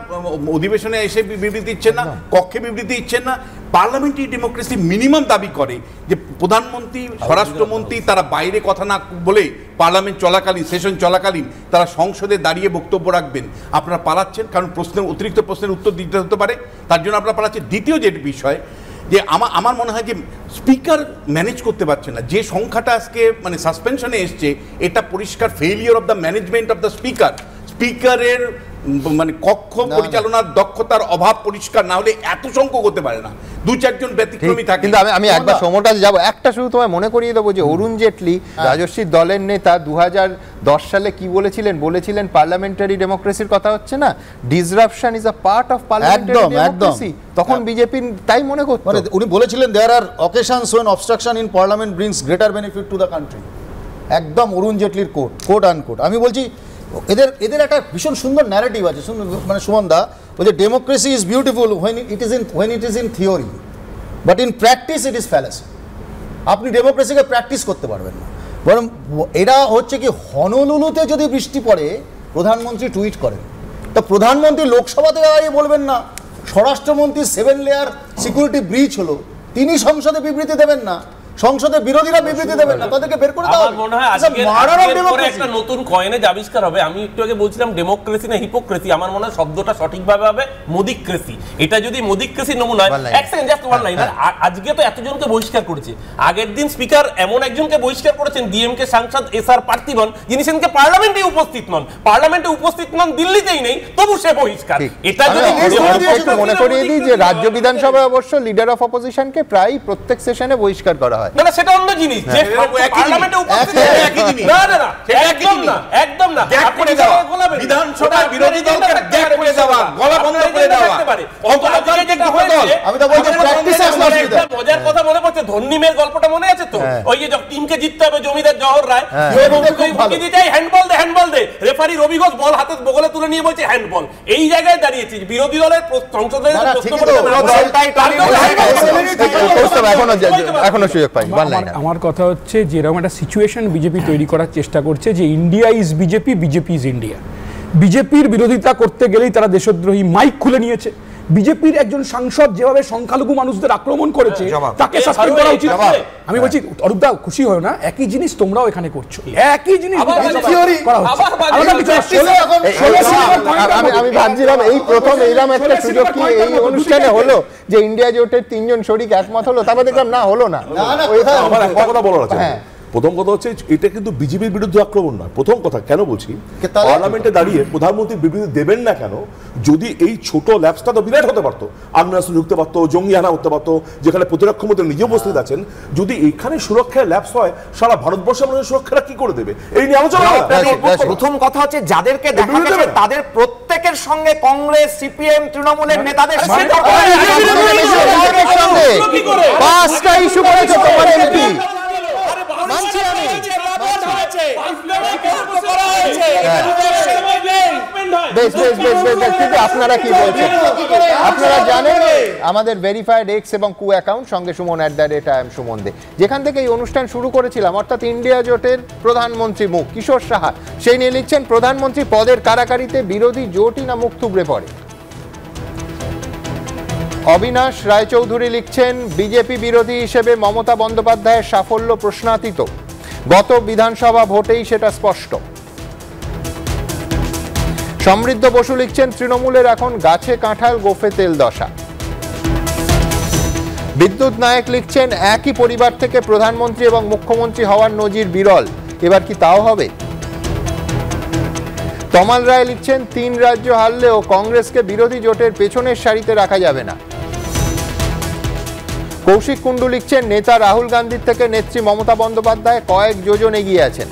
অধিবেশনে এসে বিবৃতি দিচ্ছেন না, কক্ষে বিবৃতি দিচ্ছেন না? পার্লামেন্টারি ডেমোক্রেসি মিনিমাম দাবি করে যে প্রধানমন্ত্রী, স্বরাষ্ট্রমন্ত্রী তারা বাইরে কথা না বলে পার্লামেন্ট চলাকালীন, সেশন চলাকালীন তারা সংসদে দাঁড়িয়ে বক্তব্য রাখবেন। আপনারা পালাচ্ছেন, কারণ অতিরিক্ত প্রশ্নের উত্তর দিতে হতে পারে, তার জন্য আপনারা পালাচ্ছেন। দ্বিতীয় যে বিষয়, যে আমার মনে হয় যে স্পিকার ম্যানেজ করতে পারছে না। যে সংখ্যাটা আজকে মানে সাসপেনশনে এসছে, এটা পরিষ্কার failure of the management of the স্পিকারের মানে কক্ষ পরিচালনার দক্ষতার অভাব পরিষ্কার না হলে এত সংখ্যক হতে পারে না। 2-4 জন ব্যতিক্রমী থাকে।
কিন্তু আমি একবার সমটা যাব, একটা শুধু তোমায় মনে করিয়ে দেবো যে অরুণ জেটলি, রাজস্বীর দলের নেতা, 2010 সালে কি বলেছিলেন পার্লামেন্টারি ডেমোক্রেসির কথা হচ্ছে না, disruption is a part of parliamentary democracy. তখন বিজেপি তাই মনে করতো।
উনি বলেছিলেন দেয়ার আর occasions when obstruction in parliament brings greater benefit to the country। একদম অরুণ জেটলির কোট আনকোট। আমি বলছি এদের একটা ভীষণ সুন্দর ন্যারেটিভ আছে, মানে সুমনদা বলছে democracy is beautiful when it is in theory, but in practice it is fallacy। আপনি ডেমোক্রেসিকে প্র্যাকটিস করতে পারবেন না। বরং এটা হচ্ছে কি, হনলুলুতে যদি বৃষ্টি পড়ে প্রধানমন্ত্রী টুইট করেন, তো প্রধানমন্ত্রী লোকসভাতে দাঁড়িয়ে বলবেন না স্বরাষ্ট্রমন্ত্রী 7 লেয়ার সিকিউরিটি ব্রিচ হলো, তিনি সংসদে বিবৃতি দেবেন না, সংসদের বিরোধীরা বিবৃতি দেবেন না, তাদেরকে বের করে দাও।
আমার মনে হয় একটা নতুন কয়েনেজ আবিষ্কার হবে। আমি একটু আগে বলছিলাম ডেমোক্রেসি না হিপোক্রেসি, আমার মনে হয় শব্দটা সঠিকভাবে হবে মোদিক্রেসি। এটা যদি মোদিক্রেসি নমুনা হয়, এক সেকেন্ড জাস্ট ওয়ান লাইন। আজকে তো এতজনকে বহিষ্কার করেছে, আগের দিন স্পিকার এমন একজনকে বহিষ্কার করেছেন, ডিএমকে সাংসদ এসআর পার্থিবন, যিনি সেদিনকে পার্লামেন্টে উপস্থিত নন, দিল্লিতেই নেই, তবু সে বহিষ্কার। এটা যদি
মনে করিয়ে দিই যে রাজ্য বিধানসভায় অবশ্য লিডার অফ অপোজিশনকে প্রায় প্রত্যেক সেশনে বহিষ্কার করা হয়।
না সেটা অন্য জিনিস, যে পার্লামেন্টে উপস্থিত একই জিনিস। না একদম না গ্যাপ করে দেওয়া, বিধানসভার বিরোধী দলকে গ্যাপ করে দেওয়া, গলা বন্ধ করে দেওয়া।
আমি তো বলছি প্র্যাকটিসে অসুবিধা।
মজার কথা মনে পড়ছে, ধন্যিমের গল্পটা মনে আছে তো? ওই যে টিমকে জিততে হবে, জমিদার জওহর রায় হ্যান্ডবল দে, রেফারি রবি ঘোষ বল হাতে বগলে তুলে নিয়ে বলছে হ্যান্ডবল। এই জায়গায় দাঁড়িয়েছে বিরোধী দলের সংসদের
আমার কথা হচ্ছে যে এরকম একটা সিচুয়েশন বিজেপি তৈরি করার চেষ্টা করছে যে India is BJP, BJP is India. বিজেপির বিরোধিতা করতে গেলেই তারা দেশদ্রোহী মাইক খুলে নিয়েছে। বিজেপির একজন সাংসদ যেভাবে সংখ্যালঘু মানুষদের আক্রমণ করেছে তাকে সাসপেন্ড করা উচিত। আমি বলছি অরূপদা খুশি হয় না, একই জিনিস তোমরাও এখানে করছো, একই জিনিস
আমি ভাবছিলাম এই প্রথম এইরকম একটা সুযোগ কি এই অনুষ্ঠানে হলো যে ইন্ডিয়া জোটের 3 জন শরিক একমত হলো, তারপর দেখলাম না হলো না।
আমার একটা কথা বলার আছে। প্রথম কথা হচ্ছে এটা কিন্তু বিজেপির বিরুদ্ধে আক্রমণ নয়। প্রথম কথা কেন বলছি, পার্লামেন্টে দাঁড়িয়ে প্রধানমন্ত্রী বিবৃতি দেবেন না কেন? যদি এই ছোট ল্যাপসটা তো বিরাট হতে পারতো, আগ্নেয়াস্ত্র ঢুকতে পারতো, জঙ্গি হানা হতে পারতো, যেখানে প্রতিরক্ষা মন্ত্রী নিজে উপস্থিত আছেন। যদি এখানে সুরক্ষায় ল্যাপস হয়, সারা ভারতবর্ষের মানুষের সুরক্ষাটা কি করে দেবে? এই নিয়ে আলোচনা।
প্রথম কথা হচ্ছে যাদেরকে দেখা গেছে তাদের প্রত্যেকের সঙ্গে কংগ্রেস, সিপিএম, তৃণমূলের নেতাদের
পাঁচটা ইস্যু করেছে তোমার এমপি। কিন্তু আপনারা কি বলছেন? আপনারা জানেন আমাদের ভেরিফাইড এক্স এবং কু অ্যাকাউন্ট সঙ্গে সুমন @IAM সুমন দে, যেখান থেকে এই অনুষ্ঠান শুরু করেছিলাম, অর্থাৎ ইন্ডিয়া জোটের প্রধানমন্ত্রী মুখ কিশোর সাহা, সেই নিয়ে লিখছেন প্রধানমন্ত্রী পদের কারাকারিতে বিরোধী জোটই না মুখ থুবড়ে পড়ে। অবিনাশ রায়চৌধুরী লিখছেন বিজেপি বিরোধী হিসেবে মমতা বন্দ্যোপাধ্যায়ের সাফল্য প্রশ্নাতীত, গত বিধানসভা ভোটেই সেটা স্পষ্ট। সমৃদ্ধ বসু লিখছেন তৃণমূলের এখন গাছে কাঁঠাল গোফে তেল দশা। বিদ্যুৎ নায়ক লিখছেন একই পরিবার থেকে প্রধানমন্ত্রী এবং মুখ্যমন্ত্রী হওয়ার নজির বিরল, এবার কি তাও হবে? তমাল রায় লিখছেন 3 রাজ্য হারলেও কংগ্রেসকে বিরোধী জোটের পেছনের সারিতে রাখা যাবে না। কৌশিক কুণ্ডু লিখছেন নেতা রাহুল গান্ধীর থেকে নেত্রী মমতা বন্দ্যোপাধ্যায় কয়েক যোজন এগিয়ে আছেন।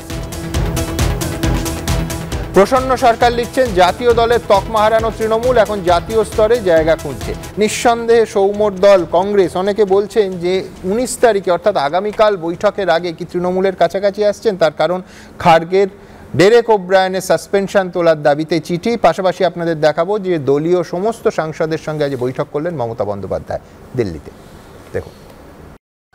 প্রসন্ন সরকার লিখছেন জাতীয় দলের তকমা হারানো তৃণমূল এখন জাতীয় স্তরে জায়গা খুঁজছে। নিঃসন্দেহে সৌম্যর দল কংগ্রেস অনেকে বলছেন যে 19 তারিখে অর্থাৎ আগামীকাল বৈঠকের আগে কি তৃণমূলের কাছাকাছি আসছেন, তার কারণ খার্গের ডেরেক ওব্রায়ানের সাসপেনশন তোলার দাবিতে চিঠি। পাশাপাশি আপনাদের দেখাবো যে দলীয় সমস্ত সাংসদের সঙ্গে আজ বৈঠক করলেন মমতা বন্দ্যোপাধ্যায় দিল্লিতে। দেখুন,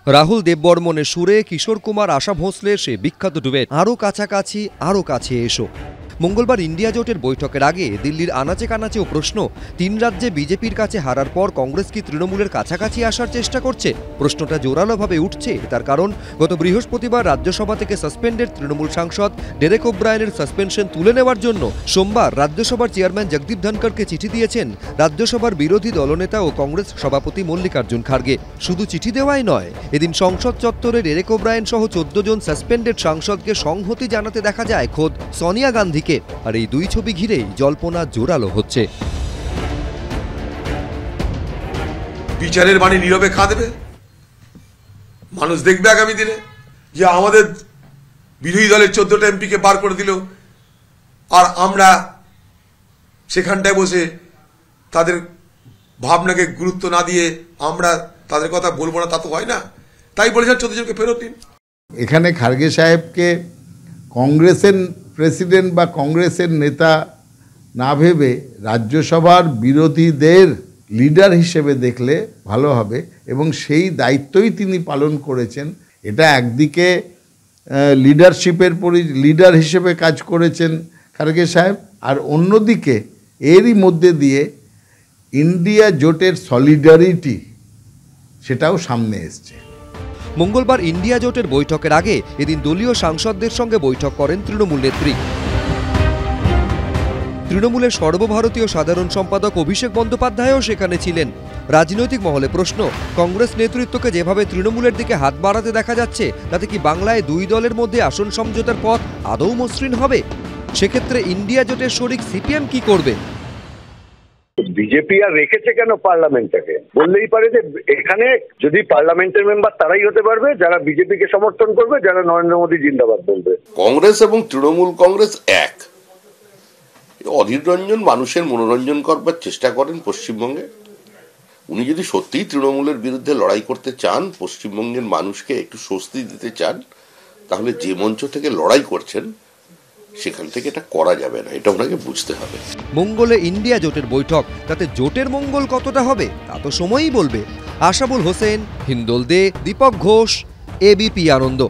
রাহুল দেববর্মনের সুরে কিশোর কুমার আশা ভোঁসলের সে বিখ্যাত ডুয়েট আরও কাছাকাছি আরও কাছে এসো। মঙ্গলবার ইন্ডিয়া জোটের বৈঠকের আগে দিল্লির আনাচে কানাচেও প্রশ্ন, 3 রাজ্যে বিজেপির কাছে হারার পর কংগ্রেস কি তৃণমূলের কাছাকাছি আসার চেষ্টা করছে? প্রশ্নটা জোরালোভাবে উঠছে, তার কারণ গত বৃহস্পতিবার রাজ্যসভা থেকে সাসপেন্ডেড তৃণমূল সাংসদ ডেরেক ওব্রায়ানের সাসপেনশন তুলে নেওয়ার জন্য সোমবার রাজ্যসভার চেয়ারম্যান জগদীপ ধনকরকে চিঠি দিয়েছেন রাজ্যসভার বিরোধী দলনেতা ও কংগ্রেস সভাপতি মল্লিকার্জুন খার্গে। শুধু চিঠি দেওয়াই নয়, এদিন সংসদ চত্বরে ডেরেক ওব্রায়ান সহ 14 জন সাসপেন্ডেড সাংসদকে সংহতি জানাতে দেখা যায় খোদ সোনিয়া গান্ধী। আর এই দুই ছবি ঘিরেই জল্পনা জোরালো হচ্ছে।
বিচারের বাণী নীরবে কাঁদবে, মানুষ দেখবে আগামী দিনে যে আমাদের বিরোধী দলের 14টা এমপিকে বার করে দিল, আর আমরা সেখানটায় বসে তাদের ভাবনাকে গুরুত্ব না দিয়ে আমরা তাদের কথা বলবো না, তা তো হয় না। তাই বলেছেন 14 জনকে ফেরত দিন।
এখানে খার্গে সাহেবকে কংগ্রেসের প্রেসিডেন্ট বা কংগ্রেসের নেতা না ভেবে রাজ্যসভার বিরোধীদের লিডার হিসেবে দেখলে ভালো হবে, এবং সেই দায়িত্বই তিনি পালন করেছেন। এটা একদিকে লিডার হিসেবে কাজ করেছেন খার্গে সাহেব, আর অন্যদিকে এরই মধ্যে দিয়ে ইন্ডিয়া জোটের সলিডারিটি সেটাও সামনে এসছে।
মঙ্গলবার ইন্ডিয়া জোটের বৈঠকের আগে এদিন দলীয় সাংসদদের সঙ্গে বৈঠক করেন তৃণমূল নেত্রী। তৃণমূলের সর্বভারতীয় সাধারণ সম্পাদক অভিষেক বন্দ্যোপাধ্যায়ও সেখানে ছিলেন। রাজনৈতিক মহলে প্রশ্ন, কংগ্রেস নেতৃত্বকে যেভাবে তৃণমূলের দিকে হাত বাড়াতে দেখা যাচ্ছে, তাতে কি বাংলায় দুই দলের মধ্যে আসন সমঝোতার পথ আদৌ মসৃণ হবে? সেক্ষেত্রে ইন্ডিয়া জোটের শরিক সিপিএম কি করবে?
বিজেপি আর রেখেছে কেন পার্লামেন্টটাকে? বললেই পারে যে এখানে যদি পার্লামেন্টের মেম্বার তারাই হতে পারবে যারা বিজেপিকে সমর্থন করবে, যারা নরেন্দ্র মোদী জিন্দাবাদ বলবে।
কংগ্রেস এবং তৃণমূল কংগ্রেস এক। অধীর রঞ্জন মানুষের মনোরঞ্জন করবার চেষ্টা করেন পশ্চিমবঙ্গে। উনি যদি সত্যিই তৃণমূলের বিরুদ্ধে লড়াই করতে চান, পশ্চিমবঙ্গের মানুষকে একটু স্বস্তি দিতে চান, তাহলে যে মঞ্চ থেকে লড়াই করছেন সেখান থেকে এটা করা যাবে না, এটা ওনাকে বুঝতে হবে।
মঙ্গলে ইন্ডিয়া জোটের বৈঠক, তাতে জোটের মঙ্গল কতটা হবে তা তো সময়ই বলবে। আশাবুল হোসেন, হিন্দোল দে, দীপক ঘোষ, এবিপি আনন্দ।